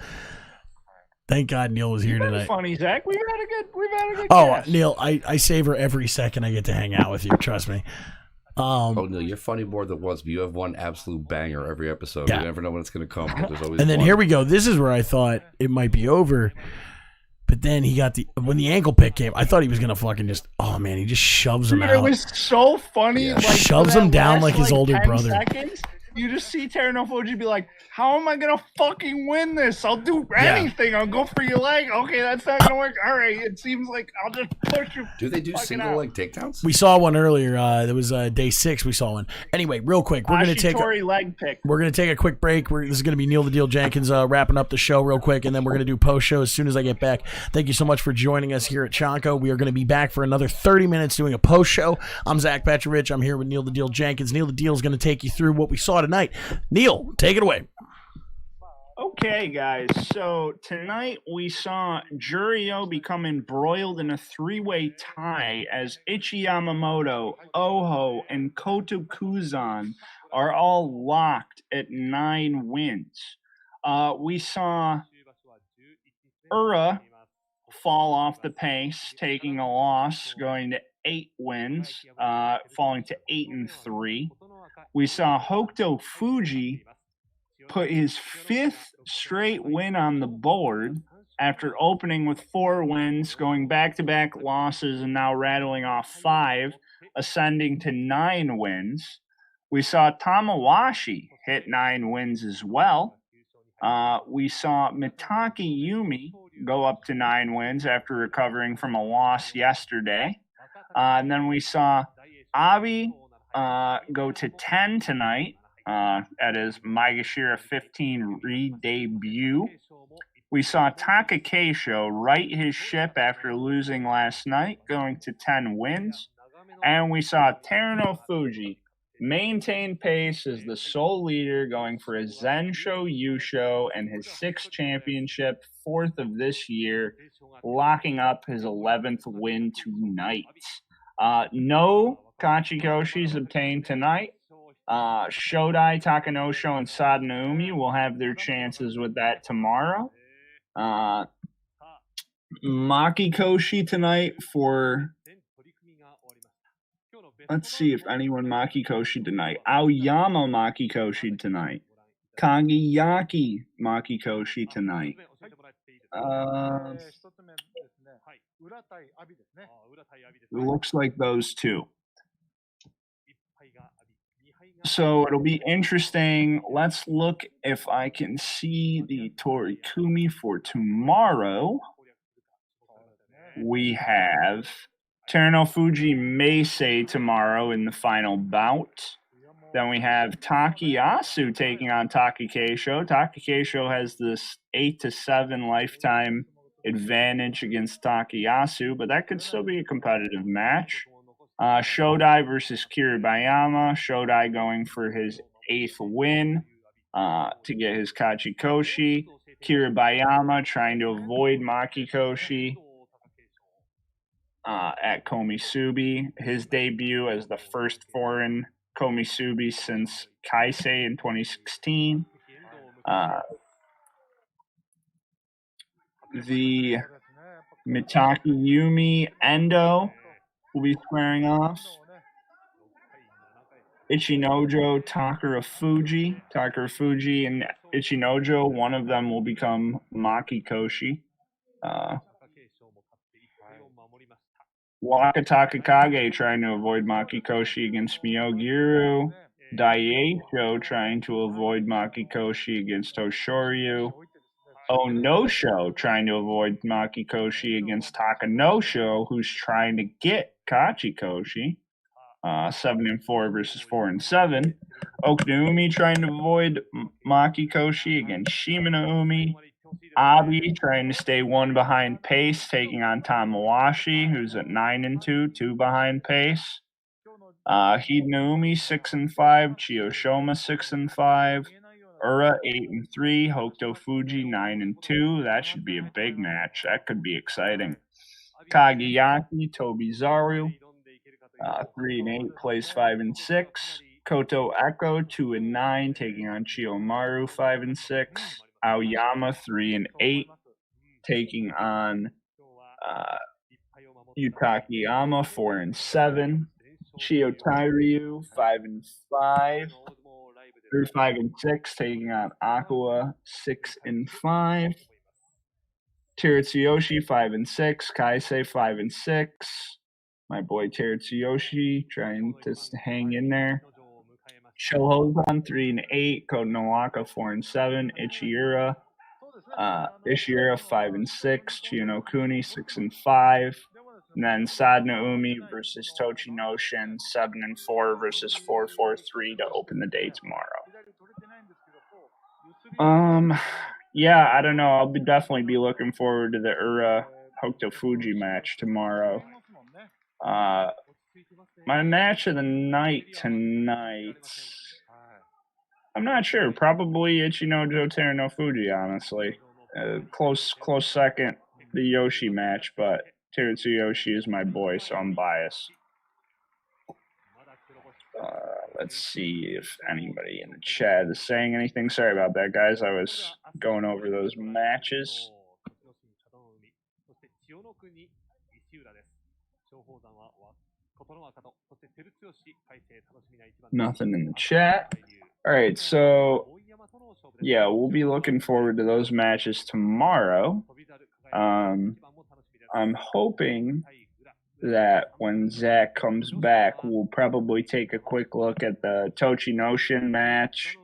Thank God Neil was here You've been tonight. funny, Zach. We've had a good. Oh, cast. Neil, I savor every second I get to hang out with you. Trust me. Oh, Neil, you're funny more than once, but you have one absolute banger every episode. Yeah. You never know when it's going to come, but there's always And then one. here we go. This is where I thought it might be over. But then he got when the ankle pick came, I thought he was gonna fucking just. Oh man, he just shoves him Dude, out. it was so funny. Yeah. Like, Shoves for that him down last, like his older 10 brother. Seconds, you just see Teruno Fuji be like, "How am I gonna fucking win this? I'll do Yeah. anything. I'll go for your leg. Okay, that's not gonna work. All right, it seems like I'll just push you." Do they do fucking single out. leg takedowns? We saw one earlier. There was day 6. We saw one. Anyway, real quick, we're gonna take. Ashitori leg pick. We're going to take a quick break. This is going to be Neil the Deal Jenkins wrapping up the show real quick, and then we're going to do post-show as soon as I get back. Thank you so much for joining us here at CHANKO. We are going to be back for another 30 minutes doing a post-show. I'm Zach Petrovich. I'm here with Neil the Deal Jenkins. Neil the Deal is going to take you through what we saw tonight. Neil, take it away. Okay, guys. So tonight we saw Juryo become embroiled in a 3-way tie as Ichi Yamamoto, Oho, and Koto Kuzan are all locked at 9 wins. We saw Ura fall off the pace, taking a loss, going to 8 wins, falling to 8-3. We saw Hokuto Fuji put his 5th straight win on the board after opening with 4 wins, going back-to-back losses, and now rattling off 5, ascending to 9 wins. We saw Tamawashi hit 9 wins as well. We saw Mitaki Yumi go up to 9 wins after recovering from a loss yesterday. And then we saw Abi go to 10 tonight at his Maegashira 15 re-debut. We saw Taka Keisho right his ship after losing last night, going to 10 wins. And we saw Teruno Fuji maintain pace as the sole leader, going for a Zensho Yusho and his 6th championship, 4th of this year, locking up his 11th win tonight. No Kachikoshis obtained tonight. Shodai, Takanosho, and Sadanaumi will have their chances with that tomorrow. Makikoshi tonight for... Let's see if anyone Makikoshi tonight. Aoyama Makikoshi tonight. Kageyaki Makikoshi tonight. It looks like those two. So it'll be interesting. Let's look if I can see the Torikumi for tomorrow. We have Teruno Fuji Meisei tomorrow in the final bout. Then we have Takayasu taking on Taka Keisho. Taka Keisho has this 8-7 lifetime advantage against Takayasu, but that could still be a competitive match. Shodai versus Kiribayama. Shodai going for his 8th win to get his Kachikoshi. Kiribayama trying to avoid Makikoshi at Komisubi. His debut as the first foreign Komisubi since Kaisei in 2016. The Mitaki Yumi Endo will be squaring off. Ichinojo Takara Fuji. Takara Fuji and Ichinojo, one of them will become Makikoshi. Wakataka Kage trying to avoid Makikoshi against Miyogiru. Daieisho trying to avoid Makikoshi against Toshoryu. Onosho trying to avoid Makikoshi against Takanosho, who's trying to get Kachikoshi. 7-4 versus 4-7. Okunaumi trying to avoid Makikoshi against Shimanaumi. Abi trying to stay 1 behind pace, taking on Tamawashi, who's at 9-2, 2 behind pace. Hidanaumi 6-5, Chiyoshoma 6-5. Ura 8-3, Hokuto Fuji 9-2. That should be a big match. That could be exciting. Kageyaki, Tobizaru 3-8, plays 5-6. Koto Echo 2-9, taking on Chiyomaru 5-6. Aoyama 3-8, taking on Yutakiyama 4-7. Chiyo Tairyu 5-5. Through 5-6, taking on Aqua 6-5. Teritsuyoshi 5-6. Kaisei 5-6. My boy Teritsuyoshi trying to hang in there. Shohozan 3-8. Kotonowaka 4-7. Ichiura 5-6. Chiyonokuni 6-5. And then Sadanaumi versus Tochinoshin 7-4 versus 4-4-3 to open the day tomorrow. Yeah, I don't know. I'll definitely be looking forward to the Ura Hokuto Fuji match tomorrow. My match of the night tonight, I'm not sure. Probably Ichinojo Teruno Fuji, honestly. Close second, the Yoshi match, but Teritsuyoshi is my boy, so I'm biased. Let's see if anybody in the chat is saying anything. Sorry about that, guys. I was going over those matches. Nothing in the chat. All right, so yeah, we'll be looking forward to those matches tomorrow. I'm hoping that when Zach comes back, we'll probably take a quick look at the Tochinoshin match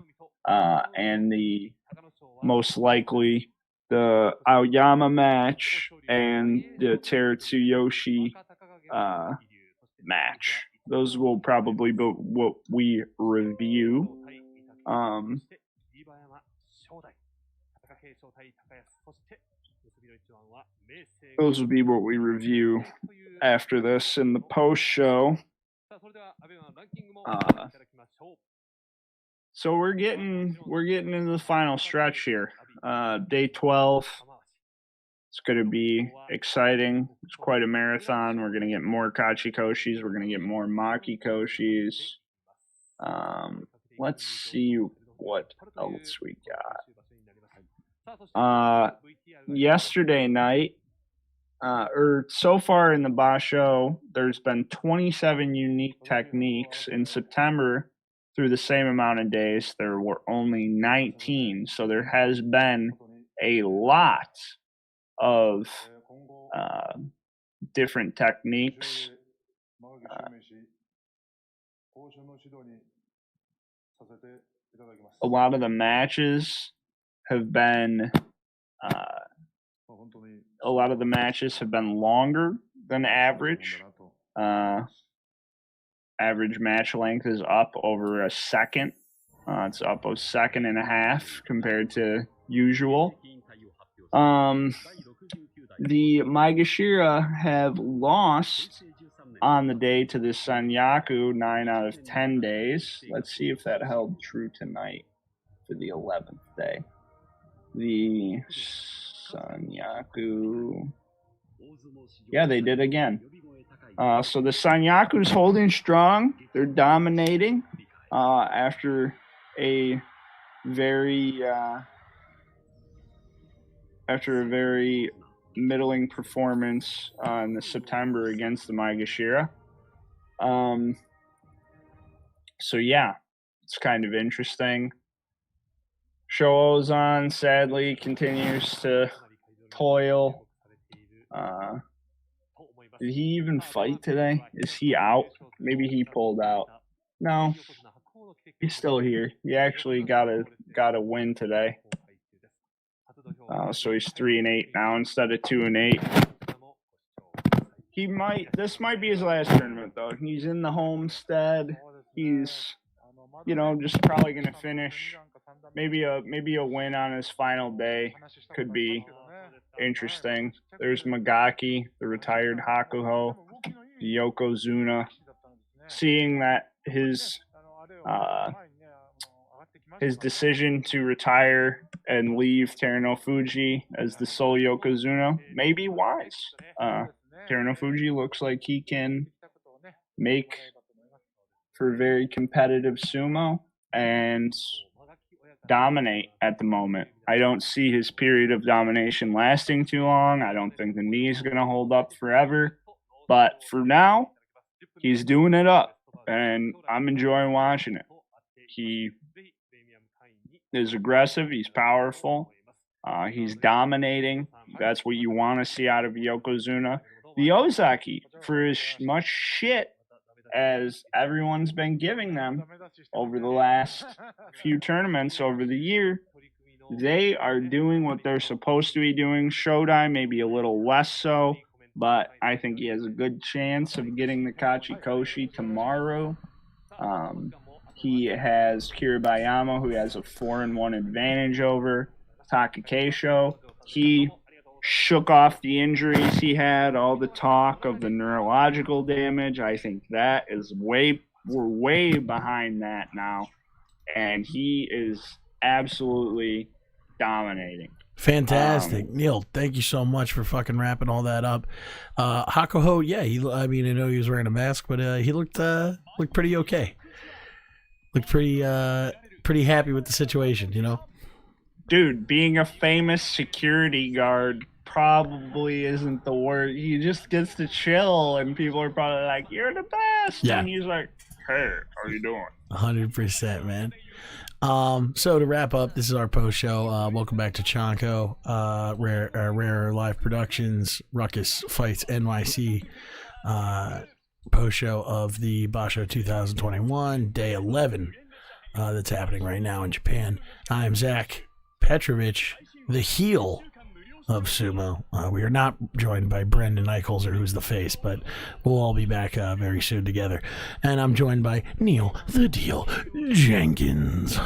and the most likely the Aoyama match and the Teretsuyoshi match. Those will probably be what we review. Those will be what we review after this in the post show. So we're getting into the final stretch here. Day 12. It's going to be exciting. It's quite a marathon. We're going to get more Kachikoshis. We're going to get more Makikoshis. Let's see what else we got. Yesterday night, or so far in the Basho, there's been 27 unique techniques. In September, through the same amount of days, there were only 19. So there has been a lot of different techniques. A lot of the matches have been longer than average. Average match length is up over a second. It's up a second and a half compared to usual. The Maegashira have lost on the day to the Sanyaku 9 out of 10 days. Let's see if that held true tonight for the 11th day. The Sanyaku. Yeah, they did again. So the Sanyaku's holding strong. They're dominating after a very middling performance in the September against the Maegashira. So yeah, it's kind of interesting. Sho Ozan sadly continues to toil. Did he even fight today? Is he out? Maybe he pulled out. No, he's still here. He actually got a win today. So he's 3-8 now instead of 2-8. This might be his last tournament though. He's in the homestead. He's, just probably gonna finish. Maybe a win on his final day could be interesting. There's Magaki, the retired Hakuho, Yokozuna. Seeing that his decision to retire and leave Terunofuji as the sole Yokozuna may be wise. Terunofuji looks like he can make for very competitive sumo and dominate at the moment. I don't see his period of domination lasting too long. I don't think the knee is going to hold up forever. But for now, he's doing it up, and I'm enjoying watching it. He is aggressive. He's powerful. He's dominating. That's what you want to see out of Yokozuna. The Ozaki, for as much shit as everyone's been giving them over the last few tournaments over the year, they are doing what they're supposed to be doing. Shodai maybe a little less so, but I think he has a good chance of getting the Kachikoshi tomorrow. He has Kiribayama, who has a 4-1 advantage over Takakeisho. He shook off the injuries he had, all the talk of the neurological damage. I think that is we're way behind that now, and he is absolutely dominating. Fantastic. Neil, thank you so much for fucking wrapping all that up. Hakuho, yeah, I know he was wearing a mask, but he looked pretty okay. Looked pretty happy with the situation, Dude, being a famous security guard probably isn't the word. He just gets to chill, and people are probably like, "You're the best," Yeah. and he's like, "Hey, how you doing?" 100%, man. So to wrap up, this is our post show. Welcome back to CHANKO, Rare Live Productions, Ruckus Fights NYC, post show of the Basho 2021, day 11, that's happening right now in Japan. I am Zach Petrovich, the heel of sumo. We are not joined by Brendan Eichholzer, who's the face, but we'll all be back very soon together. And I'm joined by Neil the Deal Jenkins.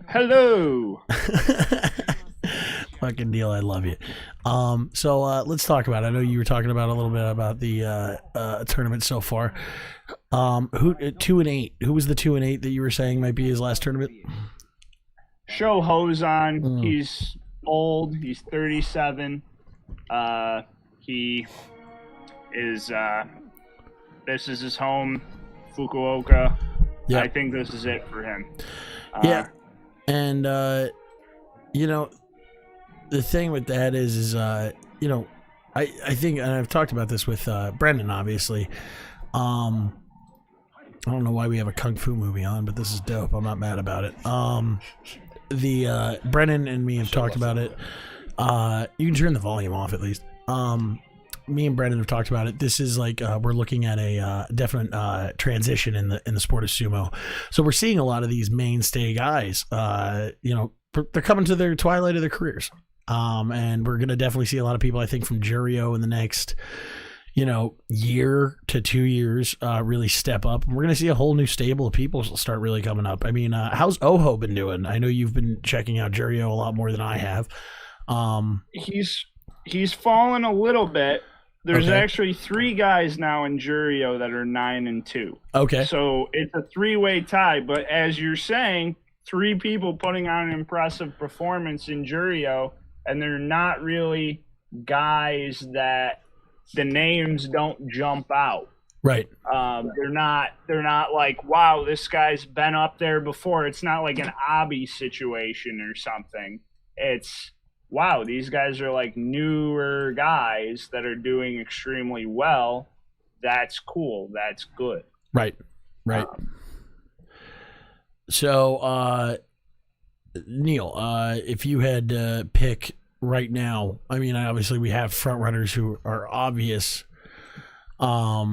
Hello. Fucking Neil, I love you. So let's talk about it. I know you were talking about a little bit about the tournament so far. Who 2-8? Who was the 2-8 that you were saying might be his last tournament? Sho Hozan. He's old. He's 37. He is. This is his home, Fukuoka. Yeah. I think this is it for him. Yeah, and you know, the thing with that is you know, I think, and I've talked about this with Brendan, obviously. I don't know why we have a kung fu movie on, but this is dope. I'm not mad about it. The Brennan and me have talked about it. You can turn the volume off at least. Me and Brennan have talked about it. This is like we're looking at a definite transition in the sport of sumo. So we're seeing a lot of these mainstay guys. You know, they're coming to their twilight of their careers. And we're gonna definitely see a lot of people, I think, from Jurio in the next, you know, year to 2 years really step up. And we're going to see a whole new stable of people start really coming up. I mean, how's Oho been doing? I know you've been checking out Jurio a lot more than I have. He's fallen a little bit. There's Okay. actually 3 guys now in Jurio that are 9-2. Okay. So it's a 3-way tie. But as you're saying, 3 people putting on an impressive performance in Jurio, and they're not really guys that the names don't jump out. Right. They're not like, wow, this guy's been up there before. It's not like an Abi situation or something. It's, wow, these guys are like newer guys that are doing extremely well. That's cool. That's good. Right. Right. So, Neil, if you had to pick right now, I mean, obviously we have front runners who are obvious. I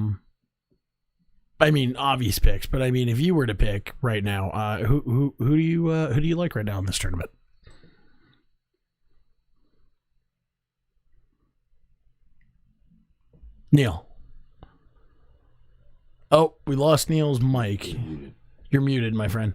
mean, obvious picks, but I mean, if you were to pick right now, who do you like right now in this tournament? Neil. Oh, we lost Neil's mic. You're muted, my friend.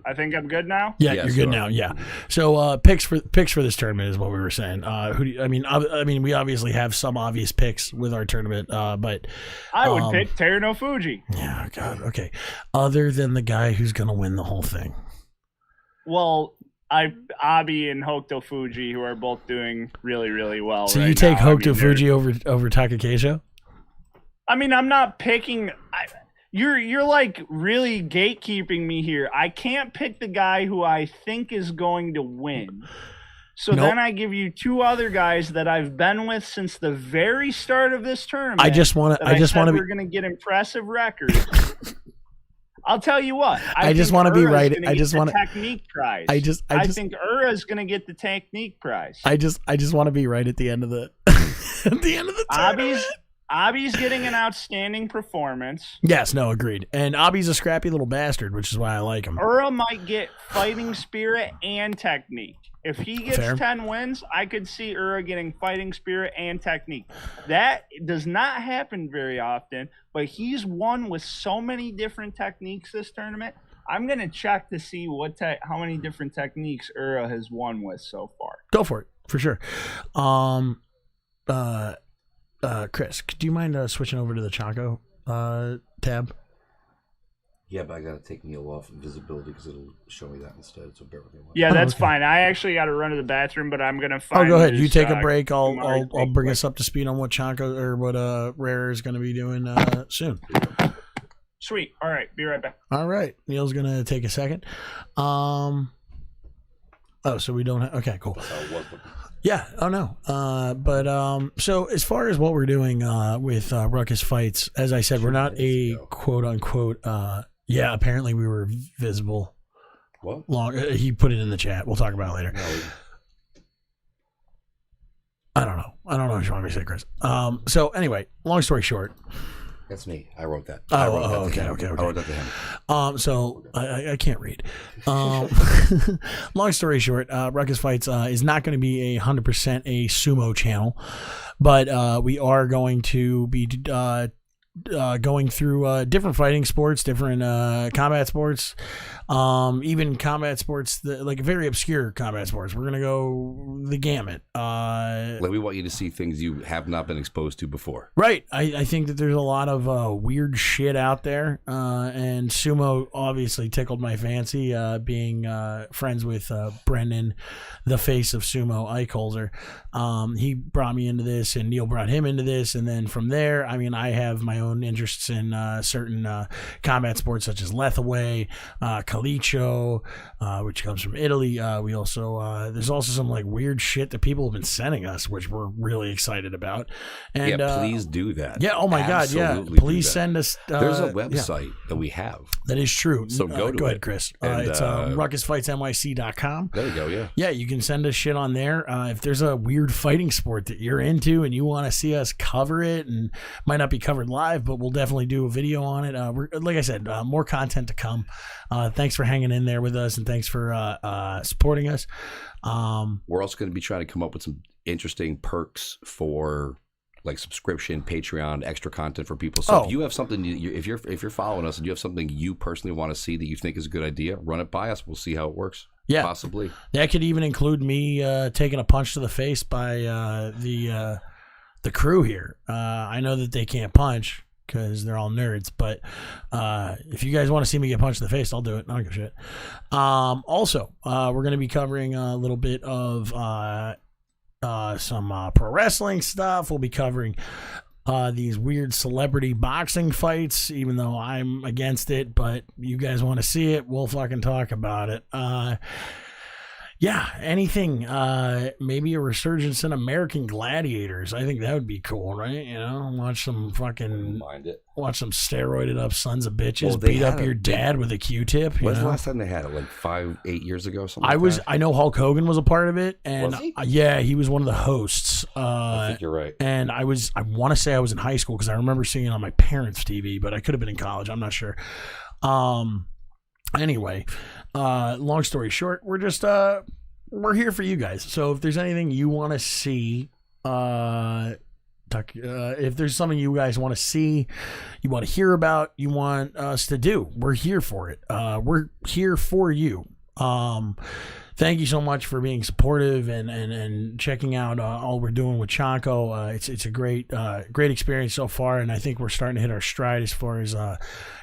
I think I'm good now. Yeah, Yes, you're good you are. now. Yeah. So picks for this tournament is what we were saying. Who do you, I mean, we obviously have some obvious picks with our tournament, but I would pick Teruno Fuji. yeah, God, okay. Other than the guy who's gonna win the whole thing. Well, Abi and Hokuto Fuji, who are both doing really, really well. So right you take now. I Hokuto mean, Fuji over Takakeisho? I mean, I'm not picking. You're like really gatekeeping me here. I can't pick the guy who I think is going to win. So Nope. then I give you 2 other guys that I've been with since the very start of this tournament. I just want to we're going to get impressive records. I'll tell you what. I just want to be right. I just want to technique prize. I think Ura's going to get the technique prize. I just want to be right at the end of the at the end of the tournament. Abi's getting an outstanding performance. Yes, no, agreed. And Abi's a scrappy little bastard, which is why I like him. Ura might get fighting spirit and technique. If he gets Fair. 10 wins, I could see Ura getting fighting spirit and technique. That does not happen very often, but he's won with so many different techniques this tournament. I'm going to check to see how many different techniques Ura has won with so far. Go for it, for sure. Chris, do you mind switching over to the CHANKO tab? Yeah, but I gotta take Neil off visibility because it'll show me that instead. So bear with me. Yeah, that's okay. fine. I actually got to run to the bathroom, but I'm gonna find. Oh, go ahead. his, You take a break. I'll Kumari bring quick. us up to speed on what CHANKO or what Rare is going to be doing soon. Sweet. All right. Be right back. All right, Neil's going to take a second. Oh, so we don't have, okay, cool. That's how it was. Yeah. Oh no. So as far as what we're doing with Ruckus Fights, as I said, we're not a quote unquote. Yeah. Apparently, we were visible. What? Long. He put it in the chat. We'll talk about it later. No, I don't know what you want me to say, Chris. So anyway, long story short. that's me. I wrote that. Oh, I wrote that okay. I wrote that to him. So I can't read. Long story short, Ruckus Fights is not going to be 100% a sumo channel, but we are going to be going through different fighting sports, different combat sports, even combat sports, like very obscure combat sports. We're going to go the gamut. Like we want you to see things you have not been exposed to before. Right. I think that there's a lot of weird shit out there. And sumo obviously tickled my fancy, being friends with Brendan, the face of sumo, Eichholzer. He brought me into this, and Neil brought him into this. And then from there, I mean, I have my own interests in certain combat sports such as Lethaway, Calicio, which comes from Italy. We also there's also some like weird shit that people have been sending us, which we're really excited about. And please do that. Yeah. Oh my God. Yeah. Absolutely Please do that. send us. There's a website that we have. That is true. So go to go it. ahead, Chris. And, it's ruckusfightsnyc.com. There you go. Yeah. Yeah, you can send us shit on there. If there's a weird fighting sport that you're into and you want to see us cover it, and might not be covered live, but we'll definitely do a video on it. We're, like I said, more content to come. Thanks for hanging in there with us, and thanks for supporting us. We're also going to be trying to come up with some interesting perks for like subscription, Patreon, extra content for people. So if you have something, if you're following us and you have something you personally want to see that you think is a good idea, run it by us. We'll see how it works. Yeah, possibly. That could even include me taking a punch to the face by the crew here. I know that they can't punch because they're all nerds, but if you guys want to see me get punched in the face, I'll do it. I don't give a shit. Also, we're going to be covering a little bit of some pro wrestling stuff. We'll be covering these weird celebrity boxing fights, even though I'm against it, but you guys want to see it, we'll fucking talk about it. Yeah, anything. Maybe a resurgence in American Gladiators. I think that would be cool, right? You know, watch some fucking, watch some steroided up sons of bitches beat up your dad with a Q-tip. When's the last time they had it? Like 5-8 years ago, something. I know Hulk Hogan was a part of it, and Was he? Yeah, he was one of the hosts. I think you're right. And I want to say I was in high school because I remember seeing it on my parents' TV, but I could have been in college. I'm not sure. Anyway, long story short, we're just we're here for you guys. So if there's anything you want to see, if there's something you guys want to see, you want to hear about, you want us to do, we're here for it. We're here for you. Thank you so much for being supportive and checking out all we're doing with CHANKO. It's a great experience so far, and I think we're starting to hit our stride as far as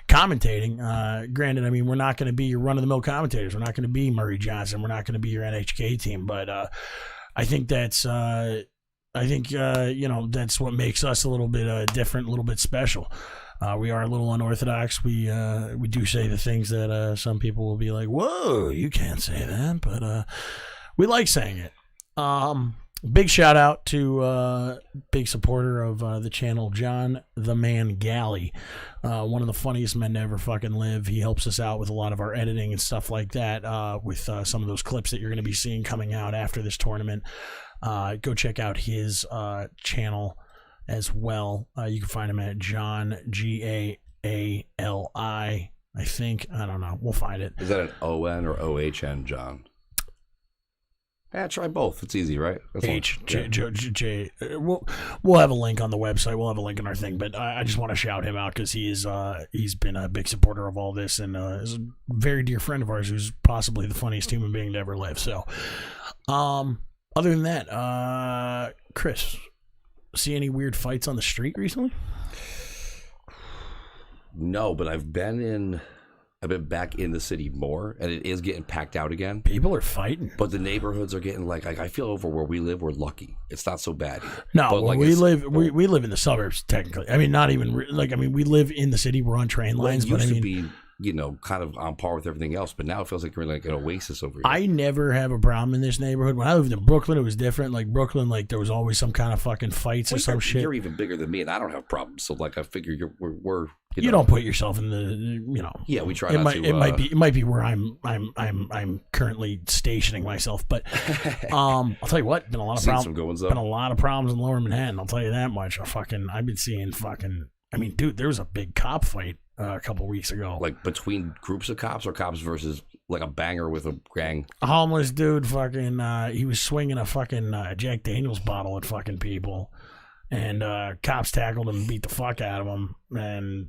commentating. Granted, I mean, we're not going to be your run-of-the-mill commentators. We're not going to be Murray Johnson. We're not going to be your NHK team, but I think that's you know, that's what makes us a little bit different, a little bit special. We are a little unorthodox. We do say the things that some people will be like, "Whoa, you can't say that," but we like saying it. Big shout out to big supporter of the channel, John the Man Galley, one of the funniest men to ever fucking live. He helps us out with a lot of our editing and stuff like that. With some of those clips that you're going to be seeing coming out after this tournament. Go check out his channel as well. You can find him at John Gaali. I think, I don't know. We'll find it. Is that an O-N or O-H-N, John? Yeah, try both. It's easy, right? J. We'll have a link on the website. We'll have a link in our thing. But I just want to shout him out because he's been a big supporter of all this, and is a very dear friend of ours who's possibly the funniest human being to ever live. So, other than that, Chris, see any weird fights on the street recently? No, but I've been back in the city more, and it is getting packed out again. People are fighting, but the neighborhoods are getting like I feel over where we live. We're lucky; it's not so bad here. No, but like we live in the suburbs technically. I mean, not even like we live in the city. We're on train lines, but I mean, be kind of on par with everything else. But now it feels like you're in like an oasis over here. I never have a problem in this neighborhood. When I lived in Brooklyn, it was different. Like Brooklyn, like there was always some kind of fucking fights or some shit. You're even bigger than me, and I don't have problems. So like I figure we're you don't put yourself in the Yeah, we try it not might, to. It might be where I'm currently stationing myself. But I'll tell you what, been a lot of problems. Been a lot of problems in Lower Manhattan. I'll tell you that much. I've been seeing fucking. I mean, dude, there was a big cop fight a couple weeks ago. Like between groups of cops or cops versus like a banger with a gang? A homeless dude fucking, he was swinging a fucking Jack Daniels bottle at fucking people. And cops tackled him and beat the fuck out of him. And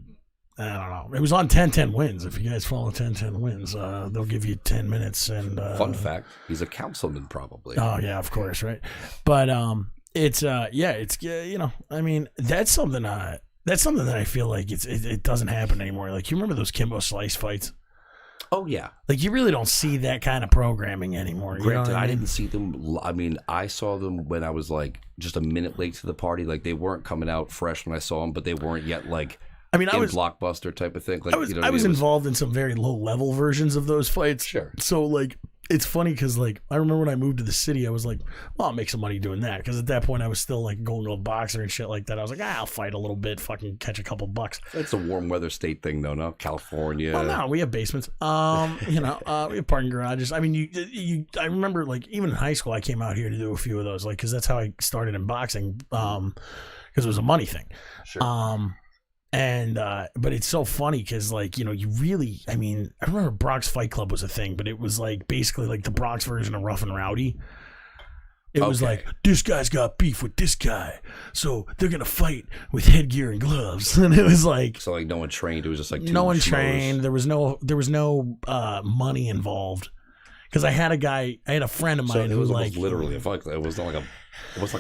I don't know. It was on 10-10 Wins. If you guys follow 10-10 Wins, they'll give you 10 minutes. And fun fact, he's a councilman probably. Oh, yeah, of course, right? But it's, I mean, that's something that I feel like it doesn't happen anymore. Like, you remember those Kimbo Slice fights? Oh, yeah. Like, you really don't see that kind of programming anymore. Granted, I didn't see them. I mean, I saw them when I was, like, just a minute late to the party. Like, they weren't coming out fresh when I saw them, but they weren't yet, like, I was Blockbuster type of thing. Like, I was involved in some very low-level versions of those fights. Sure. So, like, it's funny because, like, I remember when I moved to the city, I was like, well, I'll make some money doing that. Because at that point, I was still, like, going to a boxer and shit like that. I was like, I'll fight a little bit, fucking catch a couple bucks. That's a warm weather state thing, though, no? California. Well, no, we have basements. We have parking garages. I mean, I remember, like, even in high school, I came out here to do a few of those, like, because that's how I started in boxing, because it was a money thing. Sure. But it's so funny because, like, you really, I mean, I remember Bronx Fight Club was a thing, but it was like basically like the Bronx version of Rough and Rowdy. It was like, this guy's got beef with this guy, so they're gonna fight with headgear and gloves. And it was like, so like no one trained. It was just like no one trained. There was no money involved. Because I had a friend of mine who was like literally a fight. It was not like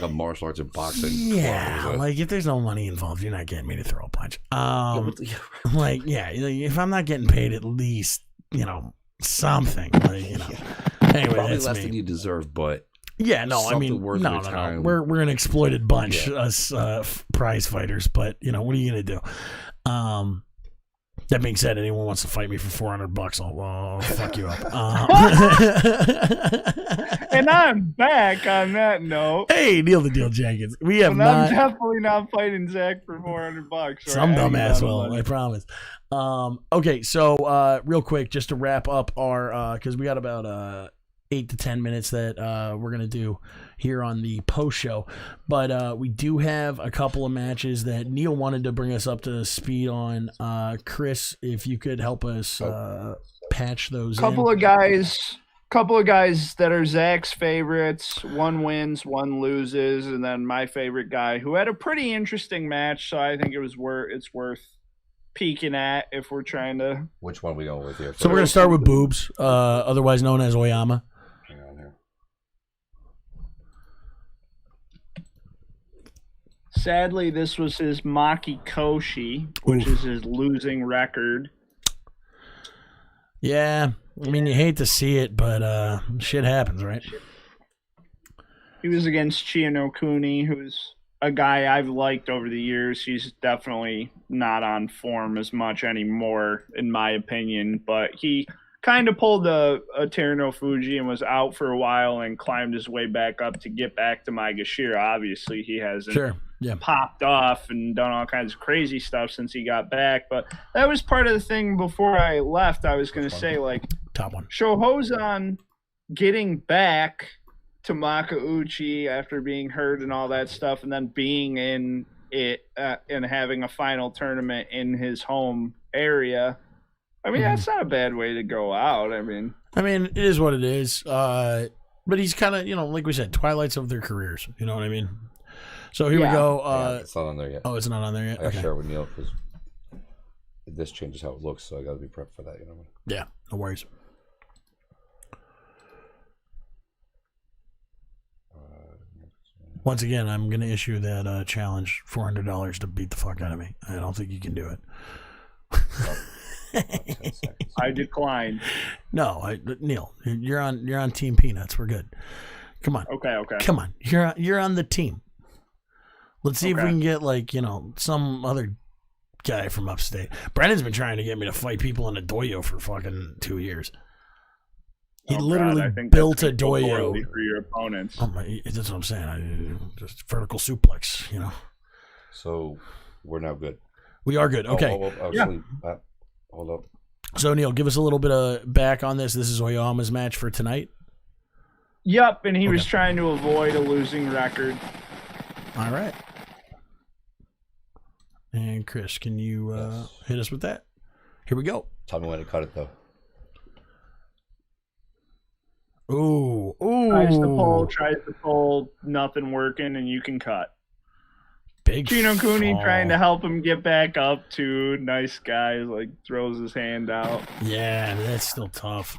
a martial arts and boxing. Yeah, like if there's no money involved, you're not getting me to throw a punch. If I'm not getting paid at least, something. Anyway, probably that's less me. than you deserve, but yeah, no, I mean, no. We're an exploited bunch, us prize fighters. But what are you gonna do? That being said, anyone wants to fight me for $400, I'll fuck you up. And I'm back on that note. Hey, Neil the Deal Jenkins. I'm definitely not fighting Zach for $400. Some dumbass will, I promise. Okay, so real quick, just to wrap up our, because we got about 8 to 10 minutes that we're going to do here on the post show. But we do have a couple of matches that Neil wanted to bring us up to speed on. Chris, if you could help us patch those couple of guys that are Zach's favorites. One wins, one loses, and then my favorite guy who had a pretty interesting match, so I think it's worth peeking at if we're trying to. Which one are we going with here? So we're going to start with Boobs, otherwise known as Oyama. Sadly, this was his Maki Koshi, which is his losing record. Yeah, I mean, you hate to see it, but shit happens, right? He was against Chino Kuni, who's a guy I've liked over the years. He's definitely not on form as much anymore, in my opinion, but he kind of pulled a Teruno Fuji and was out for a while and climbed his way back up to get back to Maegashira. Obviously, he hasn't popped off and done all kinds of crazy stuff since he got back. But that was part of the thing before I left. I was going to say, like, top one. Shohozan getting back to Makauchi after being hurt and all that stuff, and then being in it and having a final tournament in his home area. I mean, that's not a bad way to go out. I mean, it is what it is. But he's kind of, like we said, twilights of their careers. You know what I mean? So here we go. It's not on there yet. Oh, it's not on there yet? I got to share it with Neil because this changes how it looks, so I got to be prepped for that. You know what I mean? Yeah, no worries. Once again, I'm going to issue that challenge, $400 to beat the fuck out of me. I don't think you can do it. I decline. No, Neil, you're on Team Peanuts. We're good. Come on. Okay. Come on. You're on the team. Let's see if we can get some other guy from upstate. Brennan's been trying to get me to fight people in a doyo for fucking 2 years. He literally built a doyo for your opponents. Oh my, that's what I'm saying. Just vertical suplex, you know. So we're now good. We are good. Okay. Hold up. So Neil, give us a little bit of back on this. This is Oyama's match for tonight. Yep, and he was trying to avoid a losing record. All right. And Chris, can you hit us with that? Here we go. Tell me when to cut it, though. Ooh. Tries to pull, nothing working, and you can cut. Big Chino Cooney fall. trying to help him get back up, too. Nice guy, like, throws his hand out. Yeah, that's still tough.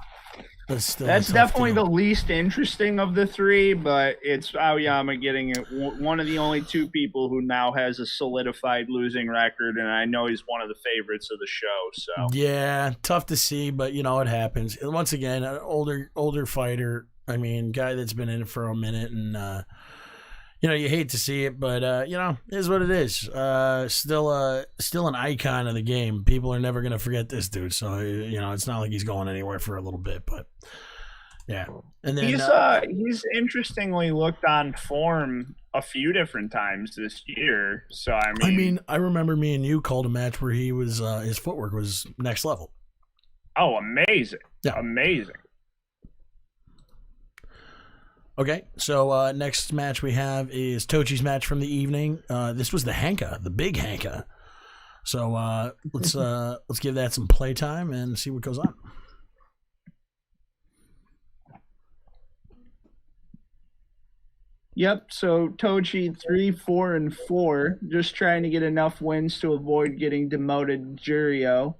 That's definitely the least interesting of the three, but it's Aoyama getting it. One of the only two people who now has a solidified losing record, and I know he's one of the favorites of the show. So yeah, tough to see, but you know it happens. And once again, an older fighter. I mean, guy that's been in it for a minute, and you know you hate to see it, but you know it is what it is. Still an icon of the game. People are never gonna forget this dude. So you know it's not like he's going anywhere for a little bit, but. Yeah, and then he's interestingly looked on form a few different times this year. So I mean, I remember me and you called a match where he was his footwork was next level. Oh, amazing! Yeah, amazing. Okay, so next match we have is Tochi's match from the evening. This was the Hanka, the big Hanka. So let's give that some playtime and see what goes on. Yep, so Tochi 3-4-4, just trying to get enough wins to avoid getting demoted Jurio.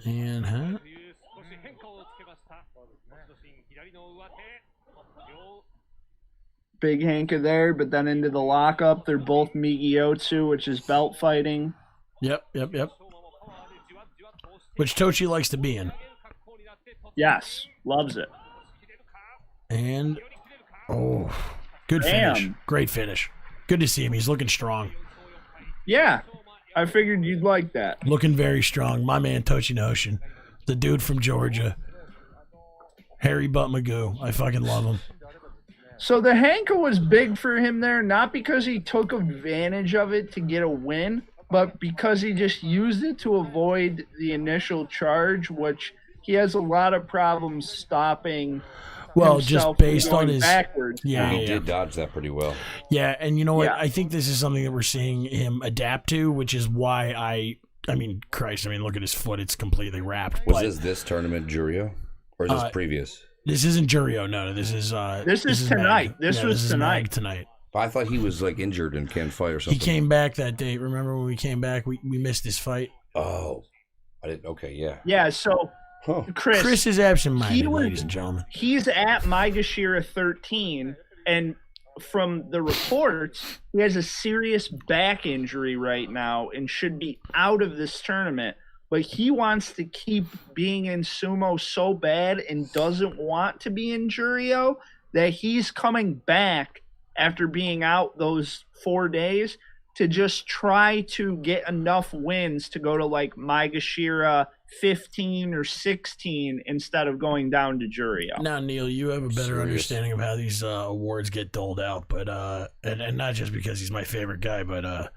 And Big Hanka there, but then into the lockup. They're both Migiyotsu, which is belt fighting. Yep. Which Tochi likes to be in. Yes, loves it. And, good finish. Great finish. Good to see him. He's looking strong. Yeah, I figured you'd like that. Looking very strong. My man, Tochi Notion. The dude from Georgia. Harry Butt Magoo. I fucking love him. So the Hanka was big for him there, not because he took advantage of it to get a win, but because he just used it to avoid the initial charge, which he has a lot of problems stopping. Well, just based on his backwards. Yeah, he did dodge that pretty well. Yeah, and you know what? I think this is something that we're seeing him adapt to, which is why I mean, Christ, look at his foot; it's completely wrapped. Was this tournament Jurio, or is this previous? This isn't Jurio. No, this is tonight. Mag. This was tonight. Tonight. I thought he was like injured and can't fight or something. He came back that day. Remember when we came back? We missed his fight. Oh, I didn't. Okay, yeah. Yeah. So. Huh. Chris is absent-minded, ladies and gentlemen. He's at Maegashira 13, and from the reports, he has a serious back injury right now and should be out of this tournament. But he wants to keep being in sumo so bad and doesn't want to be in Jurio that he's coming back after being out those 4 days to just try to get enough wins to go to like Maegashira 15 or 16 instead of going down to Jurio. Now, Neil, you have a better understanding of how these awards get doled out, but and not just because he's my favorite guy, but I don't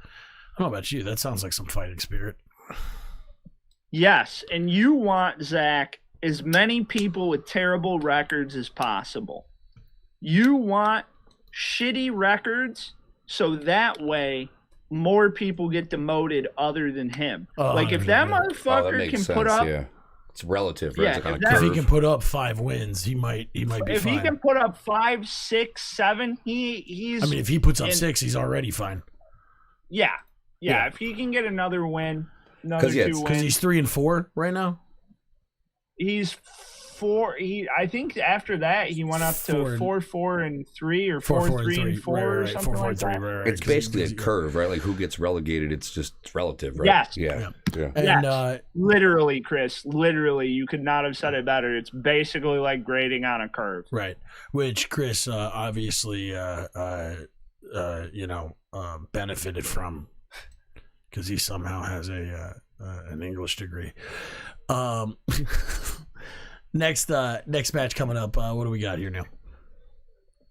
know about you. That sounds like some fighting spirit. Yes, and you want, Zach, as many people with terrible records as possible. You want shitty records so that way more people get demoted other than him. Like if that motherfucker can put up, it's relative. Right? Yeah, if he can put up 5 wins, he might be fine. If he can put up 5, 6, 7, he's. If he puts up 6, he's already fine. Yeah. If he can get another win, another 2 wins, because he's 3-4 right now. He's 4. I think after that he went up to 4-4-3 or 4-3-4 or something like that. Right. It's basically a curve, right? Like who gets relegated? It's just relative, right? Yes. Yeah. And literally, Chris. Literally, you could not have said it better. It's basically like grading on a curve. Right. Which Chris obviously benefited from because he somehow has an English degree. Next match coming up. What do we got here now?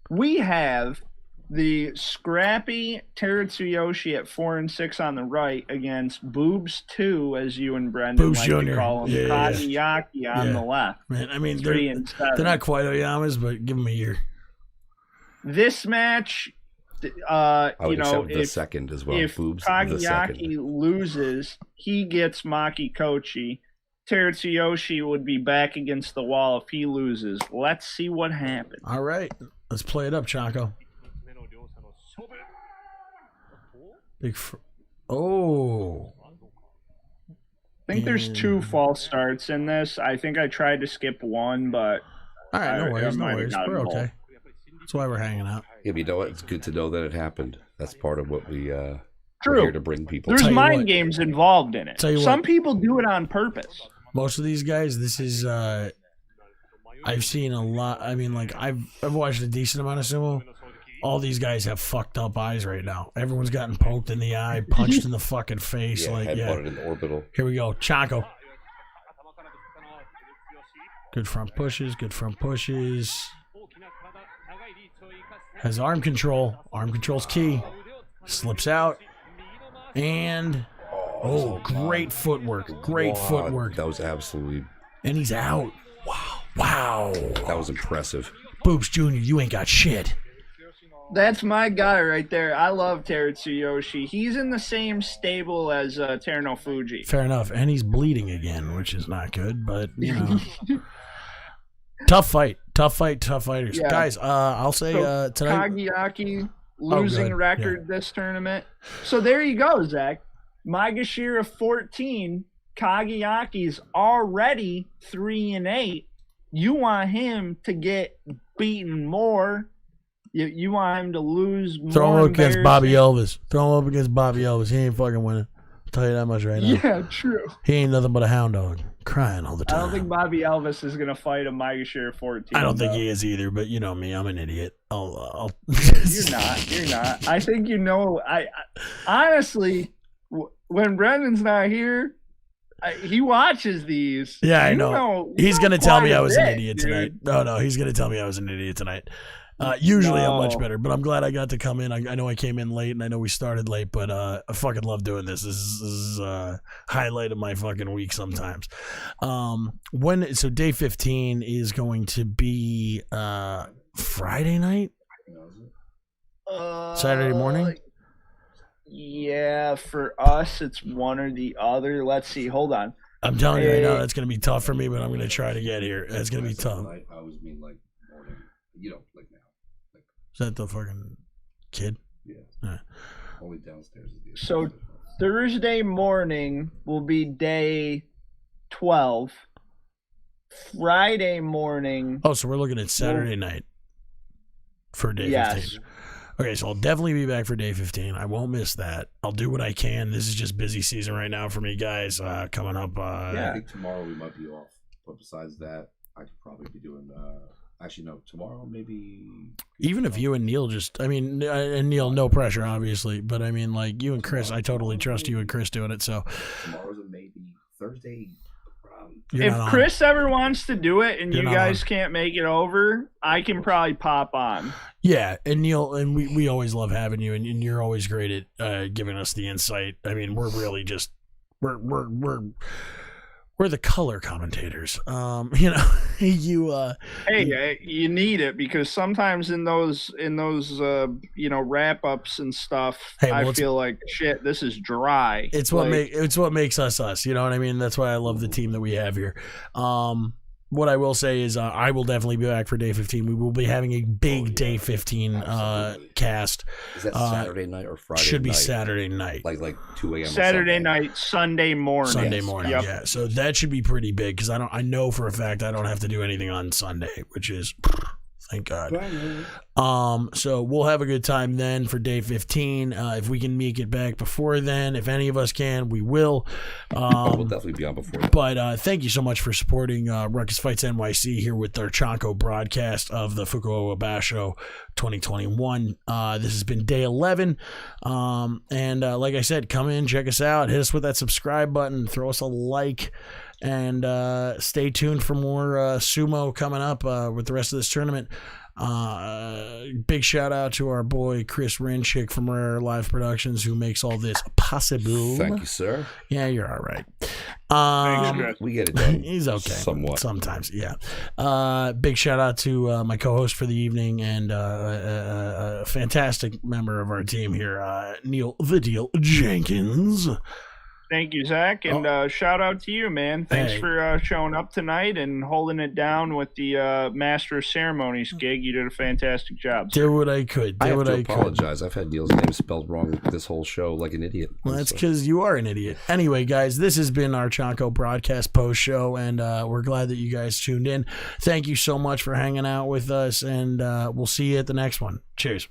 We have the scrappy Teritsuyoshi at 4-6 on the right against Boobs 2, as you and Brendan Boobs like Jr. to call him, Kagiyaki on the left. Man, I mean, 3 and 7. They're not quite Oyamas, but give them a year. This match, I would accept the second as well. If Boobs, Kagiyaki loses, he gets Maki Kochi. Teritsuyoshi would be back against the wall if he loses. Let's see what happens. All right, let's play it up, Chanko. Oh. I think there's 2 false starts in this. I think I tried to skip one, but all right, no worries. We're okay. That's why we're hanging out. Yeah, but you know what? It's good to know that it happened. That's part of what we're True. here to bring people. There's mind games involved in it. Some people do it on purpose. Most of these guys, this is I've seen a lot. I mean, like I've watched a decent amount of sumo. All these guys have fucked up eyes right now. Everyone's gotten poked in the eye, punched in the fucking face. Headbutted in the orbital. Here we go, Chanko. Good front pushes. Has arm control. Arm control's key. Slips out. And great footwork. Footwork. That was absolutely. And he's out. Wow. That was impressive. Boobs Jr., you ain't got shit. That's my guy right there. I love Teritsuyoshi. He's in the same stable as Terno Fuji. Fair enough. And he's bleeding again, which is not good, but, you know. Tough fighters. Yeah. Guys, I'll say tonight. Kagiyaki losing record this tournament. So there you go, Zach. Maegashira 14. Kagiyaki's already 3-8. You want him to get beaten more. You want him to lose more. Throw him up against Bobby Elvis. He ain't fucking winning. I'll tell you that much right now. Yeah, true. He ain't nothing but a hound dog. Crying all the time. I don't think Bobby Elvis is going to fight a Maegashira 14. I don't think he is either, but you know me. I'm an idiot. I'll... You're not. I think you know. I honestly, when Brendan's not here, he watches these. Yeah, I know. He's going to tell me I was an idiot tonight. No, he's going to tell me I was an idiot tonight. Usually I'm much better, but I'm glad I got to come in. I know I came in late, and I know we started late, but I fucking love doing this. This is a highlight of my fucking week sometimes. So day 15 is going to be Friday night? Saturday morning? Yeah, for us, it's one or the other. Let's see. Hold on. I'm telling you right now, that's going to be tough for me, but I'm going to try to get here. It's going to be tough. I always mean like morning. You know, like now. Is that the fucking kid? Yeah. Only downstairs. So Thursday morning will be day 12. Friday morning. Oh, so we're looking at Saturday night for day 15. Okay, so I'll definitely be back for day 15. I won't miss that. I'll do what I can. This is just busy season right now for me, guys. Coming up. I think tomorrow we might be off. But besides that, I could probably be doing. Actually, no. Tomorrow, maybe. Even if you and Neil and Neil, no pressure, obviously. But I mean, like you and Chris, I totally trust you and Chris doing it. So tomorrow's a maybe. Thursday. If Chris ever wants to do it and you guys can't make it over, I can probably pop on. Yeah, and Neil, and we always love having you, and you're always great at giving us the insight. I mean, we're really just we're the color commentators. You need it because sometimes in those wrap ups and stuff, I feel like shit. This is dry. It's what makes us. You know what I mean? That's why I love the team that we have here. What I will say is I will definitely be back for day 15. We will be having a big day 15 cast. Is that Saturday night or Friday night? Should be Saturday night. Like 2 a.m. Saturday night, Sunday morning. Yep. Yeah. So that should be pretty big because I know for a fact I don't have to do anything on Sunday, which is Thank God. So we'll have a good time then for day 15. If we can make it back before then, if any of us can, we will. We'll definitely be on before that. But thank you so much for supporting Ruckus Fights NYC here with our CHANKO broadcast of the Kyushu Basho 2021. This has been day 11. And like I said, come in, check us out, hit us with that subscribe button, throw us a like, and stay tuned for more sumo coming up with the rest of this tournament. Big shout out to our boy Chris Rinchick from Rare Live Productions, who makes all this possible. Thank you, sir. Yeah, you're all right. Thanks, Chris. We get it done. He's okay. Somewhat. Sometimes, yeah. Big shout out to my co-host for the evening and a fantastic member of our team here, Neil the Deal Jenkins. Thank you, Zach, and shout out to you, man. Thanks Hey. for showing up tonight and holding it down with the Master of Ceremonies gig. You did a fantastic job. Did what I could. I Did have what to I could. apologize. I've had Neil's name spelled wrong this whole show like an idiot. Well, that's So- because you are an idiot. Anyway, guys, this has been our CHANKO broadcast post show, and we're glad that you guys tuned in. Thank you so much for hanging out with us, and we'll see you at the next one. Cheers.